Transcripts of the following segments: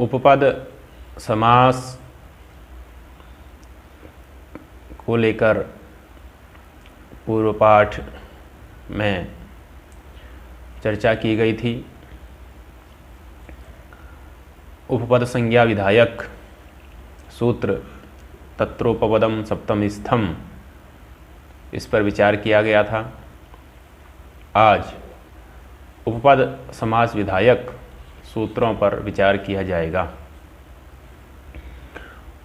उपपद समास को लेकर पूर्व पाठ में चर्चा की गई थी। उपपद संज्ञा विधायक सूत्र तत्रोपपदम सप्तमस्थम, इस पर विचार किया गया था। आज उपपद समास विधायक सूत्रों पर विचार किया जाएगा।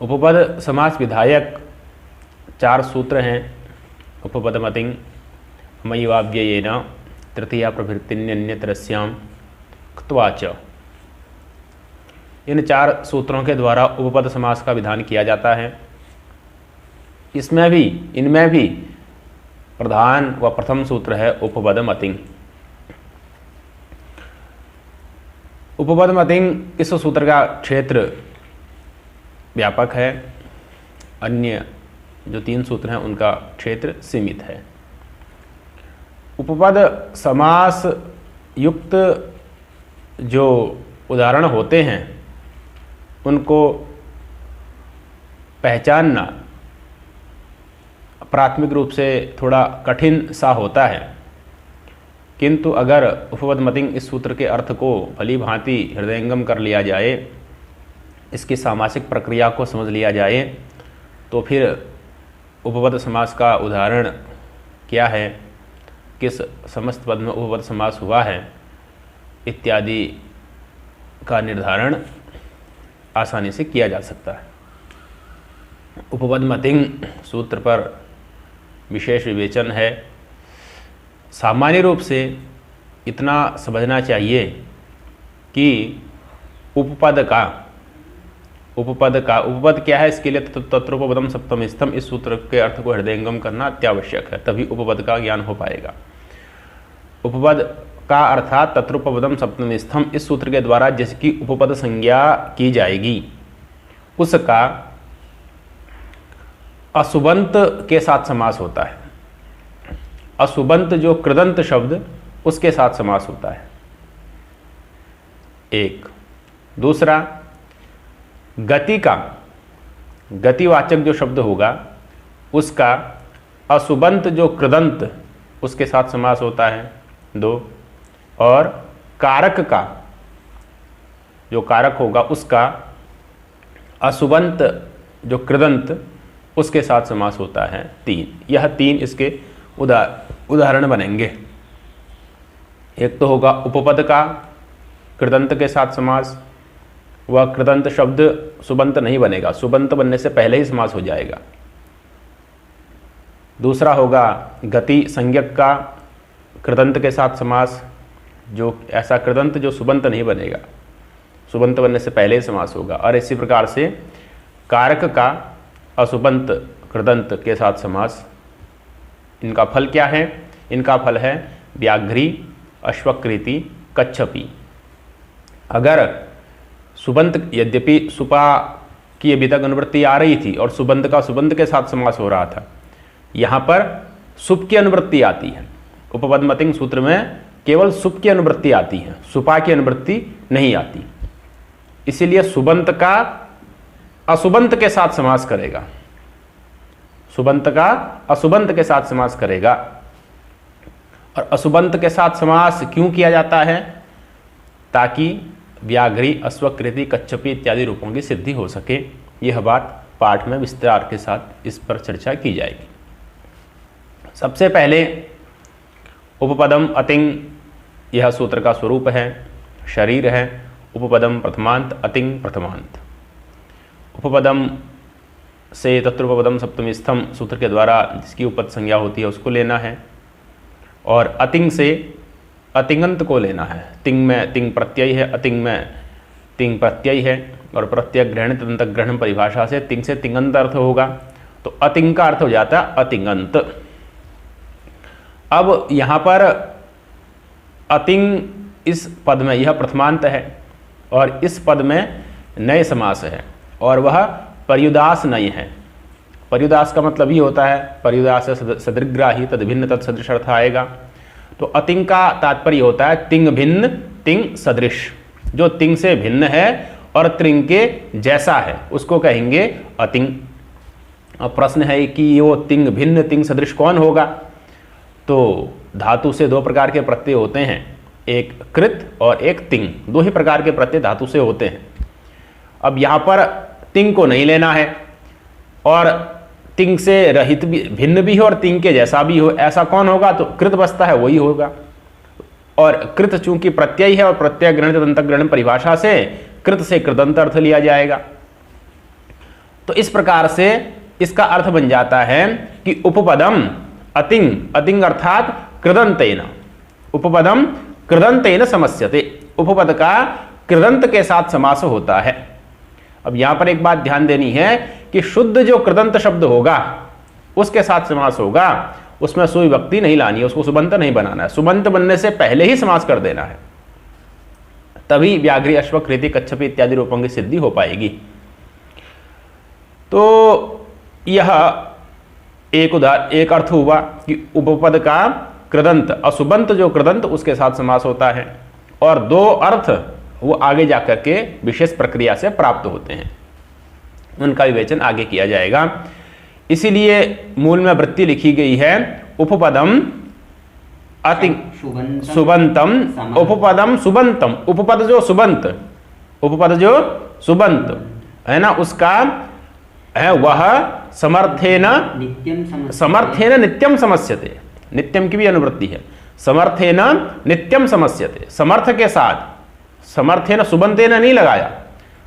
उपपद समास विधायक 4 सूत्र हैं। उपपदमतिं मयिवाव्ययेन तृतीया प्रभृतिन्यन्यतरस्यां क्त्वा च। इन 4 सूत्रों के द्वारा उपपद समास का विधान किया जाता है। इनमें भी प्रधान व प्रथम सूत्र है उपपदमतिं। उपपदमतिं इस सूत्र का क्षेत्र व्यापक है, अन्य जो 3 सूत्र हैं उनका क्षेत्र सीमित है। उपपद समास युक्त जो उदाहरण होते हैं उनको पहचानना प्राथमिक रूप से थोड़ा कठिन सा होता है, किंतु अगर उपपदमतिं इस सूत्र के अर्थ को भली भांति हृदयंगम कर लिया जाए, इसकी सामासिक प्रक्रिया को समझ लिया जाए, तो फिर उपपद समास का उदाहरण क्या है, किस समस्त पद में उपपद समास हुआ है इत्यादि का निर्धारण आसानी से किया जा सकता है। उपपदमतिं सूत्र पर विशेष विवेचन है। सामान्य रूप से इतना समझना चाहिए कि उपपद क्या है, इसके लिए तत्रोपपदम सप्तमस्थम इस सूत्र के अर्थ को हृदयंगम करना अत्यावश्यक है, तभी उपपद का ज्ञान हो पाएगा। उपपद का अर्थात तत्रोपपदम सप्तमस्थम इस सूत्र के द्वारा जिसकी उपपद संज्ञा की जाएगी उसका असुबंत के साथ समास होता है। असुबंत जो कृदंत शब्द, उसके साथ समास होता है। एक दूसरा, गतिवाचक जो शब्द होगा उसका असुबंत जो कृदंत, उसके साथ समास होता है। 2 और कारक का जो कारक होगा उसका असुबंत जो कृदंत, उसके साथ समास होता है। 3। यह 3 इसके उदाहरण बनेंगे। एक तो होगा उपपद का कृदंत के साथ समास, वह कृदंत शब्द सुबंत नहीं बनेगा, सुबंत बनने से पहले ही समास हो जाएगा। दूसरा होगा गति संज्ञक का कृदंत के साथ समास, जो ऐसा कृदंत जो सुबंत नहीं बनेगा, सुबंत बनने से पहले ही समास होगा। और इसी प्रकार से कारक का असुबंत कृदंत के साथ समास। इनका फल क्या है? इनका फल है व्याघ्री, अश्वकृति, कच्छपी। अगर सुबंत, यद्यपि सुपा की अभी तक अनुवृत्ति आ रही थी और सुबंत का सुबंत के साथ समास हो रहा था, यहाँ पर सुप की अनुवृत्ति आती है। उपपदमतिं सूत्र में केवल सुप की अनुवृत्ति आती है, सुपा की अनुवृत्ति नहीं आती। इसीलिए सुबंत का असुबंत के साथ समास करेगा, सुबंत का असुबंत के साथ समास करेगा। और असुबंत के साथ समास क्यों किया जाता है? ताकि व्याघ्री, अश्वकृति, कच्छपी इत्यादि रूपों की सिद्धि हो सके। यह बात पाठ में विस्तार के साथ इस पर चर्चा की जाएगी। सबसे पहले उपपदम अतिं, यह सूत्र का स्वरूप है, शरीर है। उपपदम प्रथमांत, अतिं प्रथमांत। उपपदम से तत्रोपपदम सप्तमीस्थम सूत्र के द्वारा जिसकी उपपद संज्ञा होती है उसको लेना है, और अतिंग से अतिंगंत को लेना है। तिंग में तिंग प्रत्यय है, अतिंग में तिंग प्रत्यय है, और प्रत्यय ग्रहण तदंत ग्रहण परिभाषा से तिंग से तिंगंत अर्थ होगा, तो अतिंग का अर्थ हो जाता है अतिंगंत। अब यहाँ पर अतिंग इस पद में, यह प्रथमांत है और इस पद में नए समास है, और वह पर्युदास नहीं है। पर्युदास का मतलब ये होता है, पर्युदास सदृग्राही तद्भिन्न तत्सदृश अर्थ आएगा। तो अतिंग का तात्पर्य होता है तिंग भिन्न तिंग सदृश, जो तिंग से भिन्न है और त्रिंग के जैसा है उसको कहेंगे अतिंग। अब प्रश्न है कि वो तिंग भिन्न तिंग सदृश कौन होगा? तो धातु से दो प्रकार के प्रत्यय होते हैं, एक कृत और एक तिंग। दो ही प्रकार के प्रत्यय धातु से होते हैं। अब यहाँ पर तिंग को नहीं लेना है और तिंग से रहित भी भिन्न भी हो और तिंग के जैसा भी हो, ऐसा कौन होगा? तो कृत बसता है वही होगा। और कृत चूंकि प्रत्यय है और प्रत्यय ग्रहण तदंत ग्रहण परिभाषा से कृत से कृदंत अर्थ लिया जाएगा। तो इस प्रकार से इसका अर्थ बन जाता है कि उपपदम अतिंग, अतिंग अर्थात कृदंतेन, उपपदम कृदंतेन समस्यते, उपपद का कृदंत के साथ समास होता है। अब यहां पर एक बात ध्यान देनी है कि शुद्ध जो कृदंत शब्द होगा उसके साथ समास होगा, उसमें सुविभक्ति नहीं लानी है, उसको सुबंत नहीं बनाना है। सुबंत बनने से पहले ही समास कर देना है, तभी व्याघ्री अश्व कृति कच्छपी इत्यादि रूपों की सिद्धि हो पाएगी। तो यह एक अर्थ हुआ कि उपपद का कृदंत, असुबंत जो कृदंत उसके साथ समास होता है। और दो अर्थ वो आगे जाकर के विशेष प्रक्रिया से प्राप्त होते हैं, उनका विवेचन आगे किया जाएगा। इसीलिए मूल में वृत्ति लिखी गई है उपपदम अति सुबंतम, उपपदम सुबंतम, उपपद जो सुबंत, उपपद जो सुबंत है ना, उसका है वह समर्थेन नित्यम समस्यते। नित्यम की भी अनुवृत्ति है, समर्थेन नित्यम समस्यते, समर्थ के साथ। समर्थेन सुबंतेन नहीं लगाया,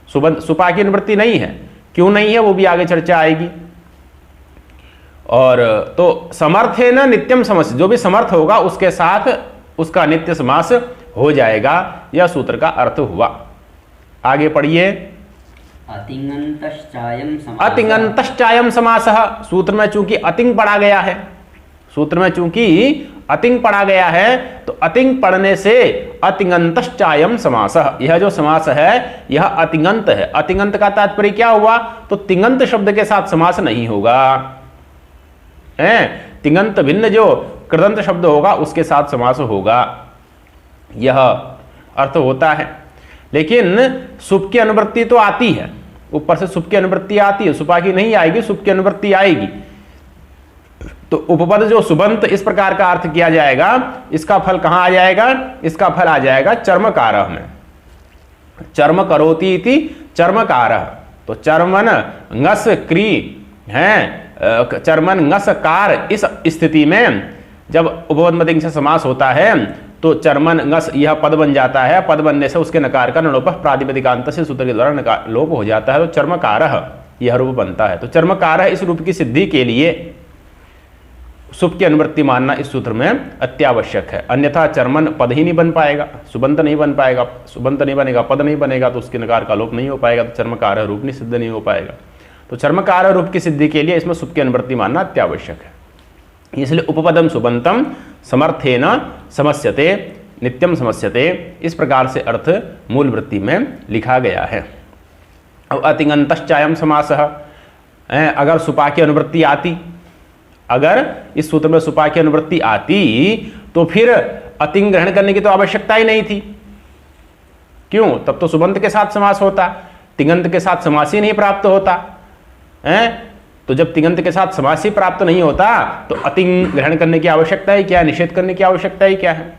सुपा की अनुवृत्ति नहीं है। क्यों नहीं है वो भी आगे चर्चा आएगी। और तो समर्थेन नित्यम समस्य, जो भी समर्थ होगा उसके साथ उसका नित्य समास हो जाएगा। यह सूत्र का अर्थ हुआ। आगे पढ़िए। अतिंगंतश्चायम समासः, सूत्र में चूंकि अतिंग पढ़ा गया है, सूत्र में चूंकि अतिंग पढ़ा गया है तो अतिंग पढ़ने से अतिंगंतश्चायम समासः, यह जो समास है यह अतिंगंत है। अतिंगंत का तात्पर्य क्या हुआ? तो तिंगंत शब्द के साथ समास नहीं होगा, तिंगंत भिन्न जो कृदंत शब्द होगा उसके साथ समास होगा, यह अर्थ होता है। लेकिन सुप की अनुवृत्ति तो आती है, ऊपर से सुप की अनुवृत्ति आती है, सुपा की नहीं आएगी, सुप की अनुवृत्ति आएगी। तो उपपद जो सुबंत, इस प्रकार का अर्थ किया जाएगा। इसका फल कहां आ जाएगा? इसका फल आ जाएगा चर्मकारः में। चर्म करोति इति चर्मकारः। तो चर्मन ngस क्री है, चर्मन ngस कार, इस स्थिति में जब उपपद मध्यम से समास होता है तो चर्मन ngस यह पद बन जाता है। पद बनने से उसके नकार का नलोप प्रातिपदिकांत से सूत्र के द्वारा नकार लोप हो जाता है, तो चर्मकारः यह रूप बनता है। तो चर्मकारः इस रूप की सिद्धि के लिए सुप की अनुवृत्ति मानना इस सूत्र में अत्यावश्यक है, अन्यथा चर्मन पद ही नहीं बन पाएगा, सुबंत नहीं बन पाएगा, सुबंत नहीं बनेगा, पद नहीं बनेगा, तो उसके नकार का लोप नहीं हो पाएगा, तो चर्मकारः रूप नहीं सिद्ध नहीं हो पाएगा। तो चर्मकारः रूप की सिद्धि के लिए इसमें सुप की अनुवृत्ति मानना अत्यावश्यक है। इसलिए उपपदम सुबंतम समर्थेन समस्यते नित्यम समस्यते, इस प्रकार से अर्थ मूल वृत्ति में लिखा गया है। अब अतिंगंतश्चायम समासः, अगर सुपा की अनुवृत्ति आती, अगर इस सूत्र में सुपा की अनुवृत्ति आती तो फिर अतिंग ग्रहण करने की तो आवश्यकता ही नहीं थी। क्यों? तब तो सुबंत के साथ समास होता, तिंगंत के साथ समास ही नहीं प्राप्त होता है। तो जब तिंगंत के साथ समास ही प्राप्त नहीं होता तो अतिंग ग्रहण करने की आवश्यकता ही क्या है, निषेध करने की आवश्यकता ही क्या है।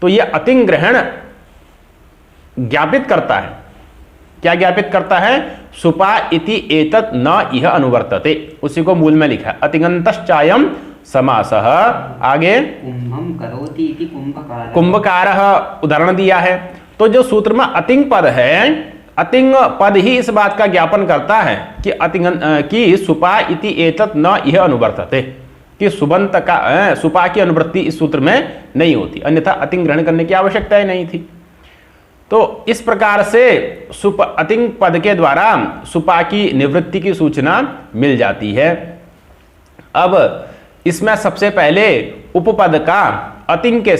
तो यह अतिंग ग्रहण ज्ञापित करता है, क्या ज्ञापित करता है? सुपा इति एतत् न इह अनुवर्तते, उसी को मूल में लिखा है अतिंगंतश्चायम समासः। आगे कुंभम करोति इति कुंभकारः, कुंभकारः उदाहरण दिया है। तो जो सूत्र में अतिंग पद है, अतिंग पद ही इस बात का ज्ञापन करता है कि कि सुपा इति एतत् न इह अनुवर्तते, कि सुबंत का सुपा की अनुवृत्ति इस सूत्र में नहीं होती, अन्यथा अतिंग ग्रहण करने की आवश्यकता ही नहीं थी। तो इस प्रकार से सुप अतिंग पद के द्वारा सुपा की निवृत्ति की सूचना मिल जाती है। अब इसमें सबसे पहले उपपद का अतिंग के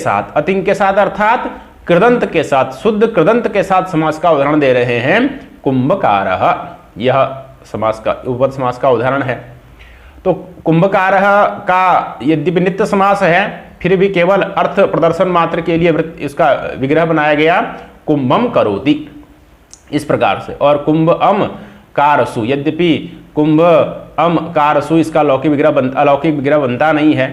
साथ अर्थात कृदंत के साथ, शुद्ध कृदंत के साथ समास का उदाहरण दे रहे हैं कुंभकारः। यह समास का उपपद समास का उदाहरण है। तो कुंभकारः का यद्यपि नित्य समास है, फिर भी केवल अर्थ प्रदर्शन मात्र के लिए इसका विग्रह बनाया गया कुंभम करोति। इस प्रकार से। और कुंभ अम कारसु, यद्यपि कुंभ अम कारसु इसका अलौकिक विग्रह बनता नहीं है,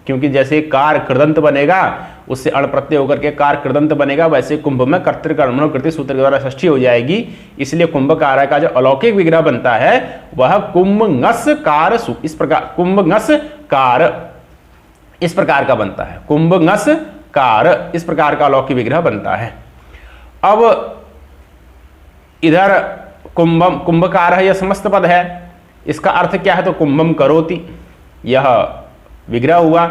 क्योंकि जैसे कार कृदंत बनेगा उससे अण प्रत्यय होकर के कार कृदंत बनेगा, वैसे कुंभ में कर्तृकर्मणो कृति सूत्र के द्वारा षष्ठी हो जाएगी। इसलिए कुंभकार का जो अलौकिक विग्रह बनता है वह कुंभ ngस कार सु, इस प्रकार कुंभ ngस कार इस प्रकार का बनता है, कुंभ ngस कार इस प्रकार का अलौकिक विग्रह बनता है। अब इधर कुंभम कुंभकार है, यह समस्त पद है, इसका अर्थ क्या है? तो कुंभम करोति यह विग्रह हुआ।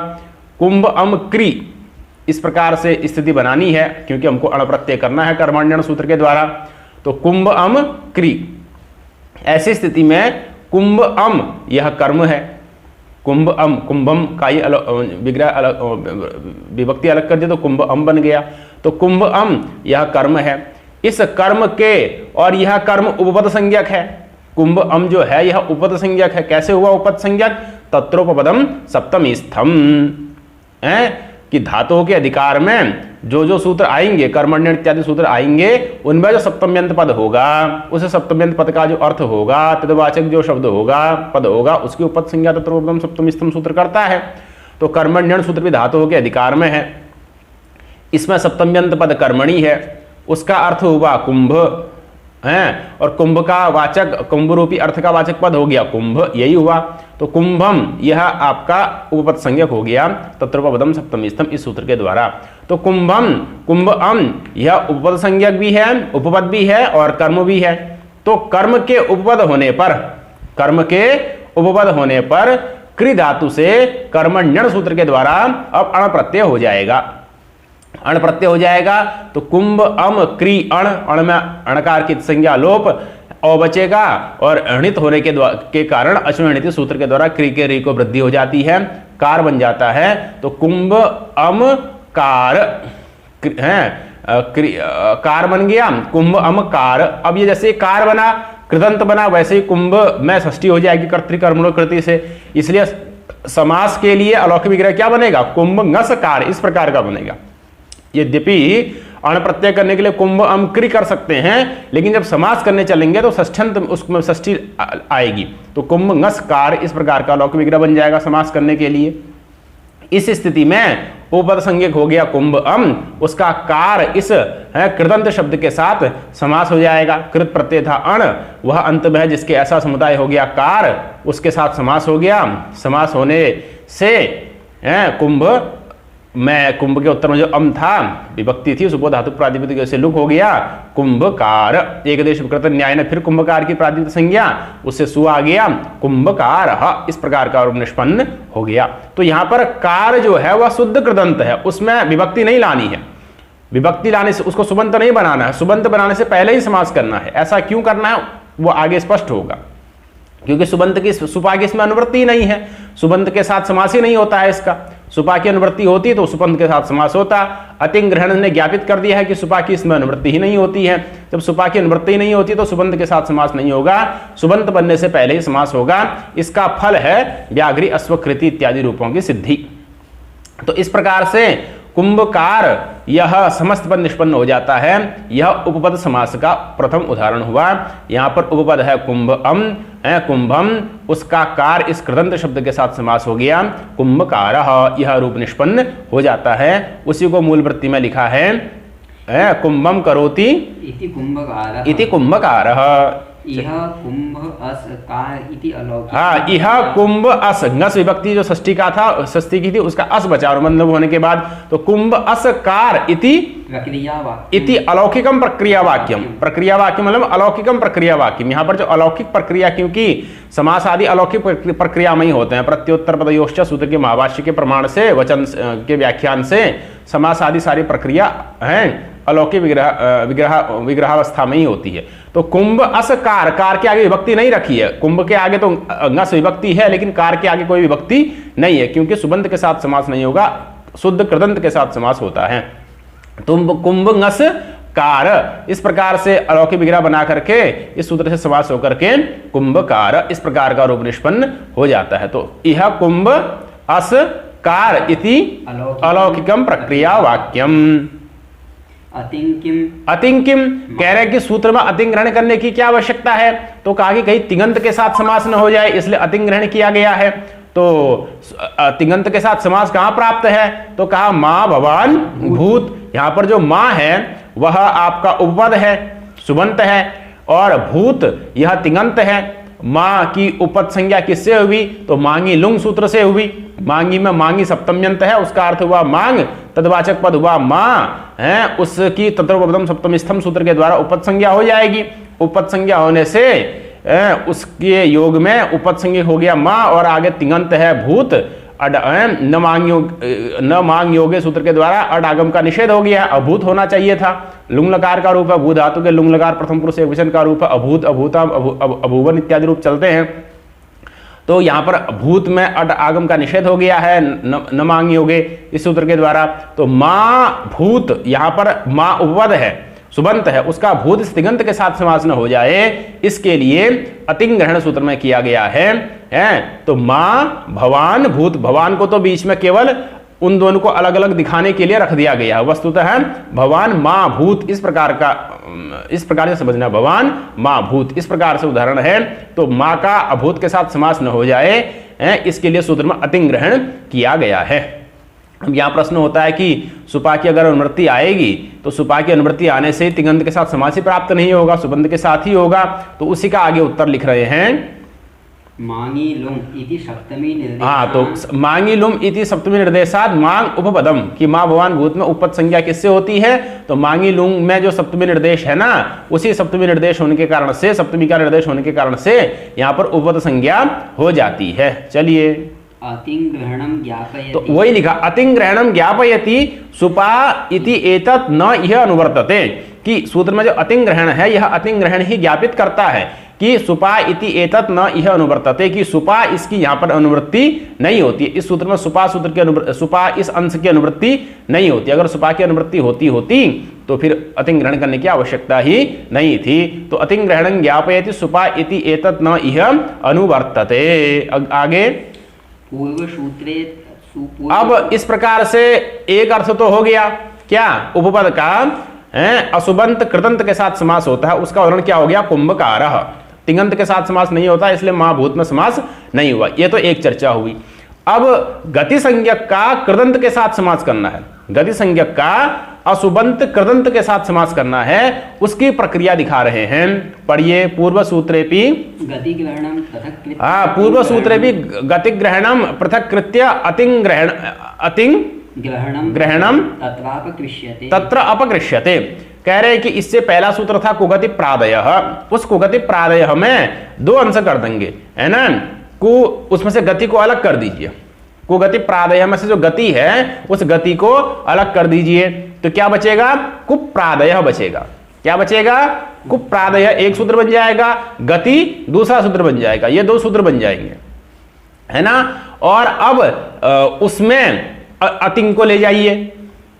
कुंभ अम क्री इस प्रकार से स्थिति बनानी है, क्योंकि हमको अण प्रत्यय करना है कर्मण्यण सूत्र के द्वारा। तो कुंभ अम क्री, ऐसी स्थिति में कुंभ अम यह कर्म है, कुंभ अम कुंभम का ही विग्रह विभक्ति अलग कर दे तो कुंभ अम बन गया। तो कुंभ अम यह कर्म है, इस कर्म के, और यह कर्म उपपद संज्ञक है। कुंभ अम जो है यह उपपद संज्ञक है। कैसे हुआ उपपद संज्ञक? तत्रोपपदम सप्तमी स्थम है कि धातुओं के अधिकार में जो जो सूत्र आएंगे, कर्मण्य इत्यादि सूत्र आएंगे, उनमें जो सप्तम्यंत पद होगा, उस सप्तम्यंत पद का जो अर्थ होगा, तदवाचक जो शब्द होगा, पद होगा, उसकी उपपद संज्ञा तत्रोपपदम सप्तमी स्थम सूत्र करता है। तो कर्मण्य सूत्र भी धातुओं के अधिकार में है, इसमें सप्तम्यंत पद कर्मणि है, उसका अर्थ हुआ कुंभ है, और कुंभ का वाचक, कुंभ रूपी अर्थ का वाचक पद हो गया कुंभ, यही हुआ। तो कुंभम यह आपका उपपद संज्ञक हो गया तत्रोपपदम सप्तमी स्थम इस सूत्र के द्वारा। तो कुंभम कुंभ अम यह उपपद संज्ञक भी है, उपपद भी है और कर्म भी है। तो कर्म के उपपद होने पर कृ धातु से कर्मण्यण सूत्र के द्वारा अब अण प्रत्यय हो जाएगा, अण प्रत्यय हो जाएगा। तो कुंभ अम क्री अण में अणकार की संज्ञा लोप औ बचेगा, और अणित होने के कारण अश्वणित सूत्र के द्वारा क्री के री को वृद्धि हो जाती है, कार बन जाता है। तो कुंभ अम कार है, कार बन गया, कुंभ अम कार। अब ये जैसे कार बना, कृदंत बना, वैसे ही कुंभ में षष्ठी हो जाएगी कर्तृकर्मणो कृति से। इसलिए समास के लिए अलौकिक विग्रह क्या बनेगा? कुंभ ngस कार इस प्रकार का बनेगा। यद्यपि अण प्रत्यय करने के लिए कुंभ अम क्री कर सकते हैं, लेकिन जब समास करने चलेंगे तो षष्ठ्यंत उसमें षष्ठी आएगी, तो कुंभ ngस कार इस प्रकार का अलौकिक विग्रह बन जाएगा समास करने के लिए। इस स्थिति में उपपद संज्ञक हो गया कुंभ अम, उसका कार इस कृदंत शब्द के साथ समास हो जाएगा। कृत प्रत्यय था अण, वह अंत में है जिसके ऐसा समुदाय हो गया कार, उसके साथ समास हो गया। समास होने से कुंभ में, कुंभ के उत्तर में जो अम था विभक्ति थी, सुबह धातु प्रातिपदिक से लुक हो गया कुंभकार। एक देश विकृत न्याय ने फिर कुंभकार की प्रातिपदिक संज्ञा, उससे सु आ गया कुंभकार, इस प्रकार का रूप निष्पन्न हो गया। तो यहाँ पर कार जो है वह शुद्ध कृदंत है, उसमें विभक्ति नहीं लानी है, विभक्ति लाने से उसको सुबंत नहीं बनाना है, सुबंत बनाने से पहले ही समास करना है। ऐसा क्यों करना है वो आगे स्पष्ट होगा, क्योंकि सुबंत की सुपा की इसमें अनुवृत्ति नहीं है, सुबंत के साथ समास ही नहीं होता है इसका। सुपा की अनुवृत्ति होती तो सुबंत के साथ समास होता। अतिग्रहण ने ज्ञापित कर दिया है कि सुपा की इसमें अनुवृत्ति ही नहीं होती है। जब सुपा की अनुवृत्ति नहीं होती तो सुबंत के साथ समास नहीं होगा, सुबंत बनने से पहले ही समास होगा। इसका फल है व्याघ्री अश्वकृति इत्यादि रूपों की सिद्धि। तो इस प्रकार से कुंभकार यह समस्त पद निष्पन्न हो जाता है। यह उपपद समास का प्रथम उदाहरण हुआ। यहाँ पर उपपद है कुंभम, कुंभम, उसका कार इस कृदंत शब्द के साथ समास हो गया कुंभकार, यह रूप निष्पन्न हो जाता है। उसी को मूल वृत्ति में लिखा है कुंभम करोति इति कुंभकार। यह कुंभ अस कार इति अलौकिक। हाँ, यह कुंभ अस, ngस विभक्ति जो षष्ठी का था, षष्ठी की थी, उसका अस बचा और मतलब होने के बाद तो कुंभ अस कार इति इति अलौकिकम प्रक्रिया वाक्यम। प्रक्रिया वाक्यम मतलब अलौकिकम प्रक्रिया वाक्यम। यहाँ पर जो अलौकिक प्रक्रिया, क्योंकि समास आदि अलौकिक प्रक्रिया में ही होते हैं। प्रत्युत्तर पदयोश्च सूत्र के महाभाष्य के प्रमाण से, वचन के व्याख्यान से समास आदि सारी प्रक्रिया हैं अलौकिक विग्रहावस्था में ही होती है। तो कुंभ अस कार, कार के आगे विभक्ति नहीं रखी है। कुंभ के आगे तो ngस विभक्ति है, लेकिन कार के आगे कोई विभक्ति नहीं है, क्योंकि सुबंत के साथ समास नहीं होगा, शुद्ध कृदंत के साथ समास होता है। तो कुंभ ngस कार, इस प्रकार से अलौकिक विग्रह बना करके इस सूत्र से समास होकर के कुंभकार इस प्रकार का रूप निष्पन्न हो जाता है। तो यह कुंभ अस कार इति अलौकिकम प्रक्रिया वाक्यम। अतिंकिम अतिंकिम कह रहे हैं कि सूत्र में अतिंग ग्रहण करने की क्या आवश्यकता है, तो कहा कि कहीं तिङंत के साथ समास न हो जाए, इसलिए अतिंग ग्रहण किया गया है। तो तिङंत के साथ समास कहां प्राप्त है, तो कहा मां भवान भूत। यहां पर जो मां है वह आपका उपपद है, सुबंत है, और भूत यह तिङंत है। मां की उपपद संज्ञा किससे हुई, तो मांगी लुंग सूत्र से हुई। मांगी में मांगी सप्तम्यंत है, उसका अर्थ हुआ मांग, तदवाचक पद हुआ मां है, उसकी तत्रोपदम सप्तम स्तंभ सूत्र के द्वारा उपपद संज्ञा हो जाएगी। उपपद संज्ञा होने से उसके योग में उपपद संज्ञा हो गया मां, और आगे तिङंत है भूत। न मांग योगे सूत्र के द्वारा अडागम का निषेध हो गया, अभूत होना चाहिए था। लुंग लकार का रूप है, भू धातु के लुंग लकार प्रथम पुरुष एकवचन का रूप है, अभूत, अभूतम, अभूवन इत्यादि रूप चलते हैं। तो यहां पर भूत में अड आगम का निषेध हो गया है न मांग योगे इस सूत्र के द्वारा। तो मां भूत, यहां पर मां उपपद है, सुबंत है, उसका भूत तिङंत के साथ समास न हो जाए, इसके लिए अतिंग ग्रहण सूत्र में किया गया है। तो मां भवान भूत, भवान को तो बीच में केवल उन दोनों को अलग अलग दिखाने के लिए रख दिया गया है, वस्तुतः है भवान मां भूत, इस प्रकार से समझना, भवान मां भूत इस प्रकार से उदाहरण है। तो मां का अभूत के साथ समास न हो जाए, इसके लिए सूत्र में अतिंग ग्रहण किया गया है। अब यहां प्रश्न होता है कि सुपा की अगर अनुवृत्ति आएगी तो सुपा की अनुवृत्ति आने से तिङंत के साथ समास ही प्राप्त नहीं होगा, सुबंत के साथ ही होगा। तो उसी का आगे उत्तर लिख रहे हैं, मांगी लुम इति सप्तमी निर्देशात्। हाँ, तो मांगी लुम इति सप्तमी निर्देशात् मांग उपपदम, कि मां भवान भूत में उपपद संज्ञा किससे होती है, तो मांगी लुम में जो सप्तमी निर्देश है ना, उसी सप्तमी निर्देश होने के कारण से, सप्तमी का निर्देश होने के कारण से यहां पर उपपद संज्ञा हो जाती है। चलिए, अतिग्रहणम ज्ञापयति, तो वही लिखा, अतिग्रहणम ज्ञापयति सुपा इति एतत् न यह अनुवर्तते, कि सूत्र में जो अतिग्रहण है यह अतिग्रहण ही ज्ञापित करता है कि सुपा इति एतत् न यह अनुवर्तते, कि सुपा इसकी यहां पर अनुवृत्ति नहीं होती। इस सूत्र में सुपा सूत्र की सुपा इस अंश की अनुवृत्ति नहीं होती। अगर सुपा की अनुवृत्ति होती तो फिर अतिग्रहण करने की आवश्यकता ही नहीं थी। तो अतिग्रहणं ज्ञापयति सुपा इति एतत् न यह अनुवर्तते। आगे पूर्व सूत्रे अब इस प्रकार से एक अर्थ तो हो गया, क्या उपपद का असुबंत कृतंत के साथ समास होता है, उसका उदाहरण क्या हो गया, कुंभकारः। तिङंत के साथ समास नहीं होता, इसलिए मां भूत में समास नहीं हुआ, ये तो एक चर्चा हुई। अब गति संज्ञक का कृदंत के साथ समास करना है, गति संज्ञक का असुबंत कृदंत के साथ समास करना है, उसकी प्रक्रिया दिखा रहे हैं। पढ़िए, पूर्व सूत्रे भी गति ग्रहणम पृथक कृत्य, हाँ, पूर्व सूत्रे भी गति ग्रहणम पृथक कृत्य अतिंग ग्रहणम तत्र अपकृष्यते। कह रहे हैं कि इससे पहला सूत्र था कुगति प्रादयः, उस कुगति प्रादयः में दो अंश कर देंगे, है ना, उसमें से गति को अलग कर दीजिए। कुगति प्रादयः में से जो गति है उस गति को अलग कर दीजिए, तो क्या बचेगा, कुप्रादयः बचेगा। क्या बचेगा, कुप्रादयः एक सूत्र बन जाएगा, गति दूसरा सूत्र बन जाएगा, ये दो सूत्र बन जाएंगे, है ना। और अब उसमें अतिंग को ले जाइए,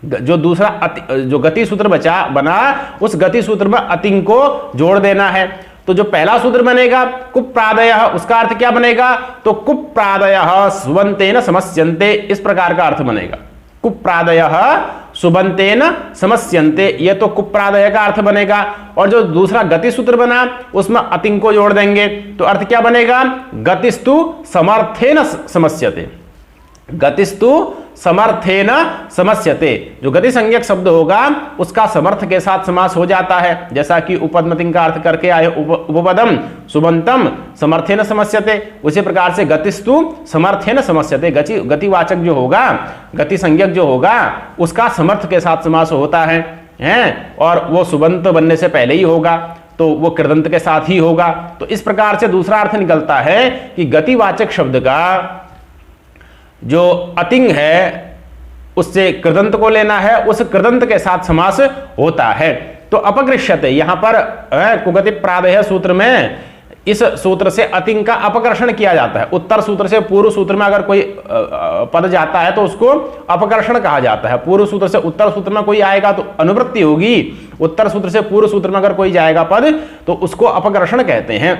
जो दूसरा जो गति सूत्र बना उस गति सूत्र में अतिंग को जोड़ देना है। तो जो पहला सूत्र बनेगा कुप्रादयः, उसका अर्थ क्या बनेगा, तो कुप्रादयः सुबन्तेन समस्यन्ते, इस प्रकार का अर्थ बनेगा। कुप्रादयः सुबन्तेन समस्यन्ते, ये तो कुप्रादय का अर्थ बनेगा। और जो दूसरा गति सूत्र बना उसमें अतिंग को जोड़ देंगे, तो अर्थ क्या बनेगा, गतिस्तु समर्थेन समस्यते, गतिस्तु समर्थेन समस्यते। जो गति संज्ञक शब्द होगा उसका समर्थ के साथ समास हो जाता है, जैसा कि उपपदमतिंग का अर्थ करके आए, उपपदम सुबंतम समर्थेन समस्यते, उसी प्रकार से गतिस्तु समर्थेन समस्यते। गतिवाचक जो होगा, गति संज्ञक जो होगा उसका समर्थ के साथ समास होता है, और वो सुबंत बनने से पहले ही होगा, तो वो कृदंत के साथ ही होगा। तो इस प्रकार से दूसरा अर्थ निकलता है कि गतिवाचक शब्द का जो अतिंग है उससे कृदंत को लेना है, उस कृदंत के साथ समास होता है। तो अपकृष्यते, यहां पर कुगति प्रादयः सूत्र में इस सूत्र से अतिंग का अपकर्षण किया जाता है। उत्तर सूत्र से पूर्व सूत्र में अगर कोई पद जाता है तो उसको अपकर्षण कहा जाता है। पूर्व सूत्र से उत्तर सूत्र में कोई आएगा तो अनुवृत्ति होगी, उत्तर सूत्र से पूर्व सूत्र में अगर कोई जाएगा पद तो उसको अपकर्षण कहते हैं।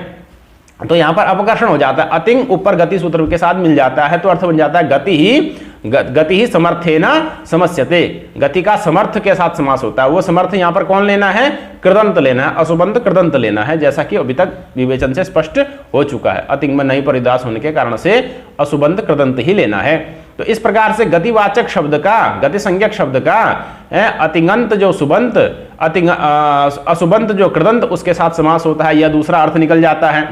तो यहां पर अपकर्षण हो जाता है, अतिंग ऊपर गति सूत्र के साथ मिल जाता है, तो अर्थ बन जाता है गति ही गति ही समर्थेन समस्यते, गति का समर्थ के साथ समास होता है। वो समर्थ यहाँ पर कौन लेना है? कृदंत लेना है, असुबंत कृदंत लेना है, जैसा कि अभी तक विवेचन से स्पष्ट हो चुका है। अतिंग में नहीं परिदास होने के कारण से असुबंत कृदंत ही लेना है। तो इस प्रकार से गतिवाचक शब्द का, गति संज्ञक शब्द का अतिंगंत जो सुबंत, असुबंत जो कृदंत, उसके साथ समास होता है, यह दूसरा अर्थ निकल जाता है।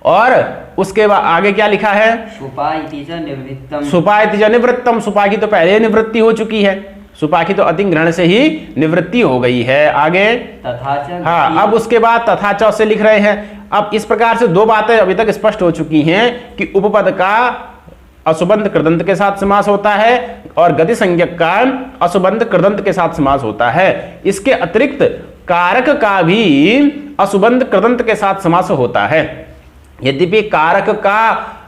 और उसके बाद आगे क्या लिखा है? सुपा इति च निवृत्तम, सुपा इति च निवृत्तम, सुपा की तो पहले ही निवृत्ति हो चुकी है, सुपा की तो अतिंग ग्रहण से ही निवृत्ति हो गई है। आगे तथा च हाँ, अब उसके बाद तथा च से लिख रहे हैं। अब इस प्रकार से दो बातें अभी तक स्पष्ट हो चुकी हैं कि उपपद का असुबंत कृदंत के साथ समास होता है और गति संज्ञक का असुबंत कृदंत के साथ समास होता है। इसके अतिरिक्त कारक का भी असुबंत कृदंत के साथ समास होता है। यद्यपि कारक का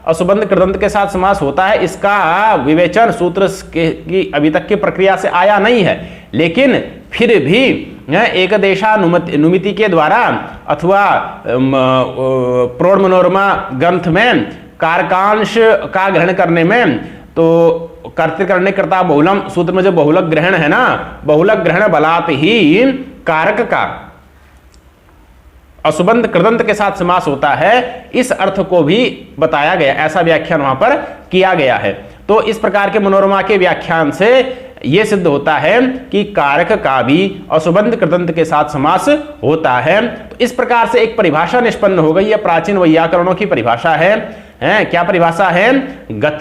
असुबंध कृदंत के साथ समास होता है, इसका विवेचन सूत्र की अभी तक की प्रक्रिया से आया नहीं है, लेकिन फिर भी एकदेशानुमिति के द्वारा अथवा प्रौढ़ मनोरमा ग्रंथ में कारकांश का ग्रहण करने में, तो कर्तृकरणे कर्ता बहुलम सूत्र में जो बहुलक ग्रहण है ना, बहुलक ग्रहण बलात् ही कारक का असुबंध कृदंत के साथ समास होता है, इस अर्थ को भी बताया गया, ऐसा व्याख्यान वहां पर किया गया है। तो इस प्रकार के मनोरमा के व्याख्यान से यह सिद्ध होता है कि कारक का भी असुबंध कृदंत के साथ समास होता है। तो इस प्रकार से एक परिभाषा निष्पन्न हो गई। यह प्राचीन वैयाकरणों की परिभाषा है। क्या परिभाषा है?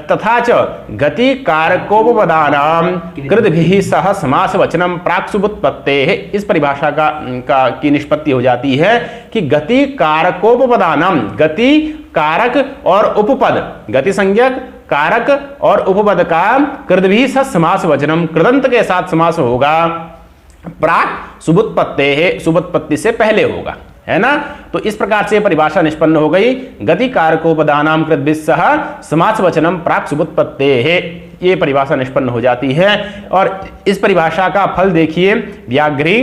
तथा च गति कारकोपपदानां कृद्भिः सह समास वचनम प्राक् सुबुत्पत्तेः। इस परिभाषा की निष्पत्ति हो जाती है कि गति कारकोपपदानां, गति कारक और उपपद, गति संज्ञक कारक और उपपद का कृद्भिः सह समास वचनम, कृदंत के साथ समास होगा, प्राक् सुबुत्पत्तेः, सुबुत्पत्ति से पहले होगा, है ना। तो इस प्रकार से परिभाषा निष्पन्न हो गई। गति कारकोपदानां कृद्भिः सह समास वचनम प्राक् सुबुत्पत्तेः, ये परिभाषा निष्पन्न हो जाती है। और इस परिभाषा का फल देखिए, व्याघ्री,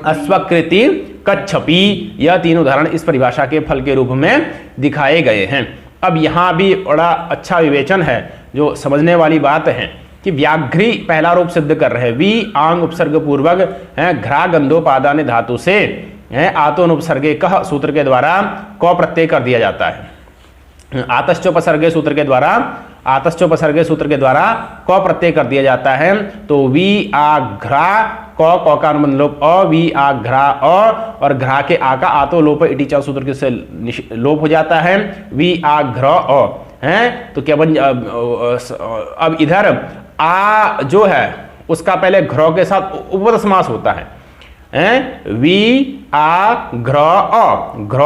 अश्वकृति, कच्छपी, यह तीन उदाहरण इस परिभाषा के फल के रूप में दिखाए गए हैं। अब यहां भी बड़ा अच्छा विवेचन है, जो समझने वाली बात है कि व्याघ्री पहला रूप सिद्ध कर रहे हैं। वी आंग उपसर्ग पूर्वक है, घ्रा गंधोपादान धातु से है, आतोन उपसर्गे कह सूत्र के द्वारा क प्रत्यय कर दिया जाता है। आतश्चोपसर्गे सूत्र के द्वारा, आतश्चोपसर्गे सूत्र के द्वारा क प्रत्यय कर दिया जाता है। तो वी आघ्रा क का अनुबंध लोप अ, वी आघ्रा अ, और घ्रा के आ का आतो लोप इटी च सूत्र के से लोप हो जाता है। वी आघ्र अ है, तो क्या बन, अब इधर आ जो है उसका पहले घ्र के साथ उपपद समास होता है। वी आ घ्र अ, घ्र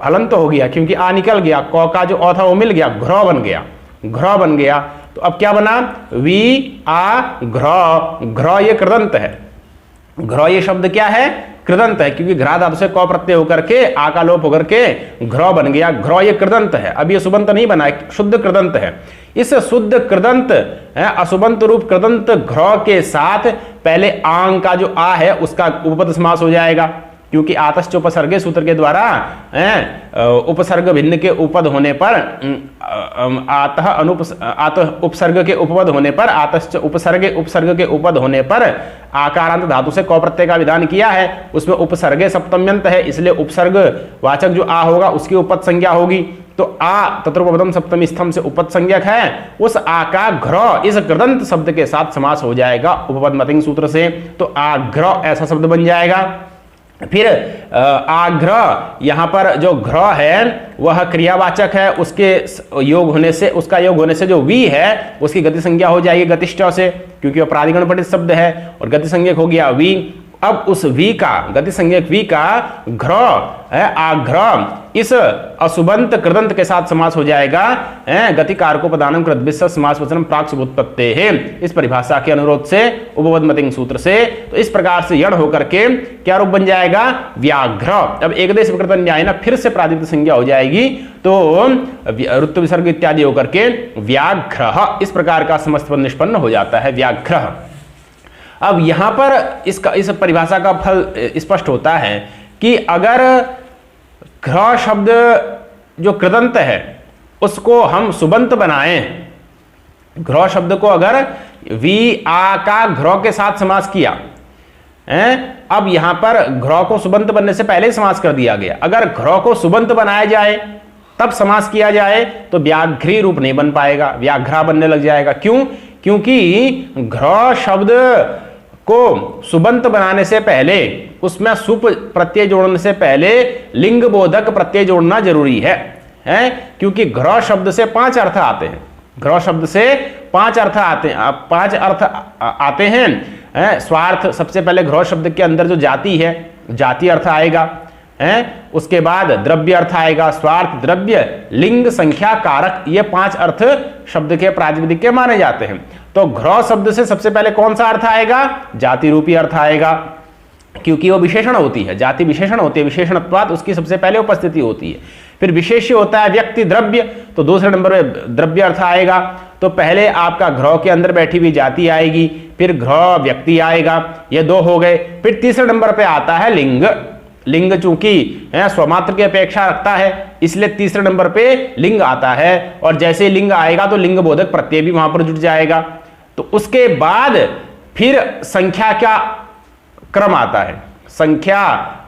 हलंत हो गया क्योंकि आ निकल गया, क का जो अ था वो मिल गया, घ्र बन गया, घ्र बन गया। तो अब क्या बना? वी आ घ्र, घ्र ये कृदंत है, घ्र ये शब्द क्या है? कृदंत है, क्योंकि घ्रा धातु से क प्रत्यय होकर के आ का लोप होकर के घ्र बन गया। घ्र ये कृदंत है, अब ये सुबंत नहीं बना, शुद्ध कृदंत है। इस शुद्ध कृदंत असुबंत रूप कृदंत घ्र के साथ पहले आंग का जो आ है उसका उपपद समास हो जाएगा, क्योंकि आतश्च उपसर्गे सूत्र के द्वारा उपसर्ग भिन्न के उपपद होने पर आत उपसर्ग के उपपद होने पर, आतश्च उपसर्गे उपसर्ग के उपपद होने पर आकारांत धातु से क प्रत्यय का विधान किया है। उसमें उपसर्गे सप्तम्यंत है, इसलिए उपसर्ग वाचक जो आ होगा उसकी उपपद संज्ञा होगी। तो आ तत्रोपदम सप्तमी स्तंभ से उपपद संज्ञक है, उस आ का घ्र इस कृदंत शब्द के साथ समास हो जाएगा उपपद मतिंग सूत्र से। तो आघ्र ऐसा शब्द बन जाएगा। फिर आघ्र, यहां पर जो घ्र है वह क्रियावाचक है, उसके योग होने से, उसका योग होने से जो वी है उसकी गति संज्ञा हो जाएगी गतिष्ठ से, क्योंकि वह प्रादिगण पठित शब्द है और गति संज्ञक हो गया वी। अब उस वी का, गति संज्ञक वी का घ्र है आघ्र, इस असुबंत कृदंत के साथ समास हो जाएगा गति कारकोपदानम कृद्भिः सह समास वचनम प्राक् सुबुत्पत्तेः, इस परिभाषा के अनुरोध से उपपद मतिंग सूत्र से। तो इस प्रकार से यण होकर के क्या रूप बन जाएगा? व्याघ्र। अब एकदेश विकृत न्याय ना फिर से प्रादिप्त संज्ञा हो जाएगी, तो ऋतु विसर्ग इत्यादि होकर के व्याघ्र, इस प्रकार का समस्त पद निष्पन्न हो जाता है, व्याघ्र। अब यहां पर इस परिभाषा का फल स्पष्ट होता है कि अगर घ्र शब्द जो कृदंत है उसको हम सुबंत बनाएं, घ्रौ शब्द को अगर वी आ का घ्रौ के साथ समास किया है, अब यहां पर घ्रौ को सुबंत बनने से पहले समास कर दिया गया। अगर घ्रौ को सुबंत बनाया जाए तब समास किया जाए तो व्याघ्री रूप नहीं बन पाएगा, व्याघ्रा बनने लग जाएगा। क्यों? क्योंकि घ्रौ शब्द को सुबंत बनाने से पहले उसमें सुप प्रत्यय जोड़ने से पहले लिंग बोधक प्रत्यय जोड़ना जरूरी है, क्योंकि घ्रौ शब्द से 5 अर्थ आते हैं। घ्रौ शब्द से 5 अर्थ आते हैं, 5 अर्थ आते हैं। स्वार्थ, सबसे पहले घ्रौ शब्द के अंदर जो जाति है, जाति अर्थ आएगा, उसके बाद द्रव्य अर्थ आएगा, स्वार्थ, द्रव्य, लिंग, संख्या, कारक, ये 5 अर्थ शब्द के प्रातिपदिक के माने जाते हैं। तो घ्रौ शब्द से सबसे पहले कौन सा अर्थ आएगा? जाति रूपी अर्थ आएगा, क्योंकि वो विशेषण होती है, जाति विशेषण होती है, विशेषणत्वात् उसकी सबसे पहले उपस्थिति होती है। फिर विशेष्य होता है व्यक्ति, द्रव्य, तो दूसरे नंबर पे द्रव्य अर्थ आएगा। तो पहले आपका घ्रौ के अंदर बैठी हुई जाति आएगी, फिर घ्रौ व्यक्ति आएगा, ये 2 हो गए। फिर तीसरे नंबर पे आता है लिंग। लिंग चूंकि स्वमात्र की अपेक्षा रखता है, इसलिए तीसरे नंबर पे लिंग आता है, और जैसे लिंग आएगा तो लिंग बोधक प्रत्यय भी वहां पर जुट जाएगा। तो उसके बाद फिर संख्या का क्रम आता है, संख्या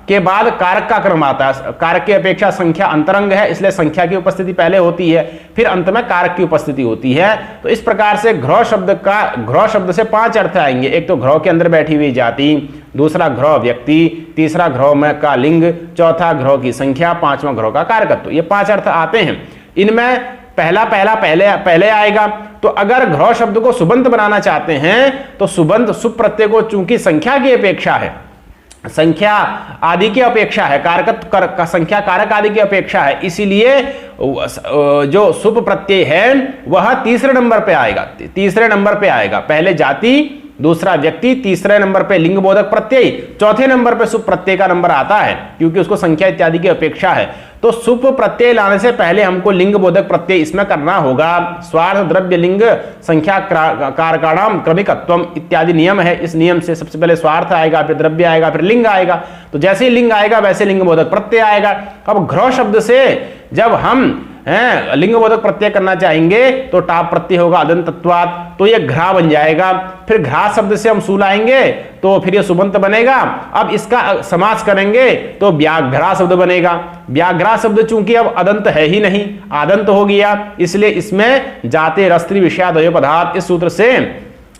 के बाद कारक का क्रम आता है। कारक की अपेक्षा संख्या अंतरंग है, इसलिए संख्या की उपस्थिति पहले होती है, फिर अंत में कारक की उपस्थिति होती है। तो इस प्रकार से घ्रौ शब्द से 5 अर्थ आएंगे। एक तो घ्रौ के अंदर बैठी हुई जाति, दूसरा घ्रौ व्यक्ति, तीसरा घ्रौ में का लिंग, चौथा घ्रौ की संख्या, 5वां घ्रौ का कारकत्व। ये 5 अर्थ आते हैं। इनमें पहले आएगा। तो अगर घ्रौ शब्द को सुबंत बनाना चाहते हैं तो सुबंत सुप प्रत्यय को चूंकि संख्या की अपेक्षा है, संख्या आदि की अपेक्षा है, कारक संख्या कारक आदि की अपेक्षा है, इसीलिए जो सुप प्रत्यय है वह तीसरे नंबर पे आएगा। तीसरे नंबर पे आएगा, पहले जाति, दूसरा व्यक्ति, तीसरे नंबर पे लिंग बोधक प्रत्यय, चौथे नंबर पे सुप प्रत्यय का नंबर आता है, क्योंकि उसको संख्या इत्यादि की अपेक्षा है। तो सुप प्रत्यय लाने से पहले हमको लिंग बोधक प्रत्यय इसमें करना होगा। स्वार्थ, द्रव्य, लिंग, संख्या, कारकाणाम क्रमिकत्वम इत्यादि नियम है। इस नियम से सबसे पहले स्वार्थ आएगा, फिर द्रव्य आएगा, फिर लिंग आएगा। तो जैसे ही लिंग आएगा वैसे लिंग बोधक प्रत्यय आएगा। अब घ्रौ शब्द से जब हम लिंग बोधक प्रत्यय करना चाहेंगे तो टाप प्रत्यय होगा अदंतत्वात्, तो ये घ्रा बन जाएगा। फिर घ्रा शब्द से हम सू लाएंगे तो फिर ये सुबंत बनेगा। अब इसका समास करेंगे तो व्याघ्रा शब्द बनेगा। व्याघ्रा शब्द चूंकि अब अदंत है ही नहीं, आदंत हो गया, इसलिए इसमें जाते रस्त्री विषयादयो पदार्थ, इस सूत्र से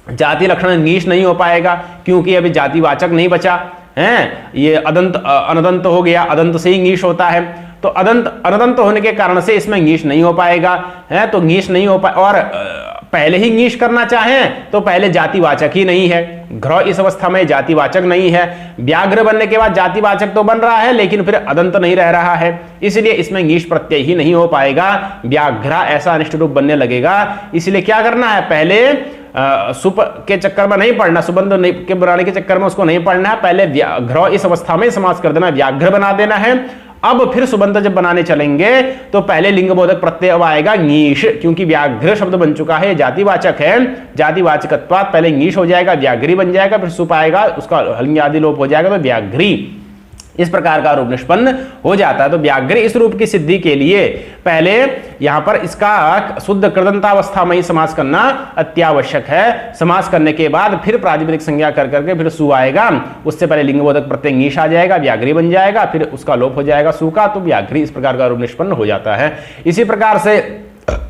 जाति लक्षण नीश नहीं हो पाएगा, क्योंकि अभी जातिवाचक नहीं बचा है। ये अनदंत हो गया, अदंत से ही नीश होता है। तो अनदंत होने के कारण से इसमें ङीश नहीं हो पाएगा, है तो ङीश नहीं हो पाए। और पहले ही ङीश करना चाहें तो पहले जातिवाचक ही नहीं है। घ्रौ इस अवस्था में जातिवाचक नहीं है। व्याघ्र बनने के बाद जातिवाचक तो बन रहा है, लेकिन फिर अदंत नहीं रह रहा है, इसलिए इसमें ङीश प्रत्यय ही नहीं हो पाएगा। व्याघ्रा ऐसा अनिष्ट रूप बनने लगेगा। इसलिए क्या करना है, पहले सुप के चक्कर में नहीं पढ़ना, सुबंध के बनाने के चक्कर में उसको नहीं पढ़ना है। पहले घ्रौ इस अवस्था में समास कर देना, व्याघ्र बना देना है। अब फिर सुबंध जब बनाने चलेंगे तो पहले लिंग बोधक प्रत्यय अब आएगा ङीश, क्योंकि व्याघ्र शब्द बन चुका है, जातिवाचक है, जातिवाचकत्वात् पहले ङीश हो जाएगा, व्याघ्री बन जाएगा, फिर सुप आएगा, उसका हलिंग आदि लोप हो जाएगा तो व्याघ्री, इस प्रकार का रूप निष्पन्न हो जाता है। तो व्याघ्र इस रूप की सिद्धि के लिए पहले यहां पर इसका शुद्ध कृदंतावस्था में ही समास करना अत्यावश्यक है। समास करने के बाद फिर प्रातिपदिक संज्ञा कर करके फिर सु आएगा, उससे पहले लिंगबोधक प्रत्यय ङीश आ जाएगा, व्याघ्री बन जाएगा, फिर उसका लोप हो जाएगा सु का, तो व्याघ्री इस प्रकार का रूप निष्पन्न हो जाता है। इसी प्रकार से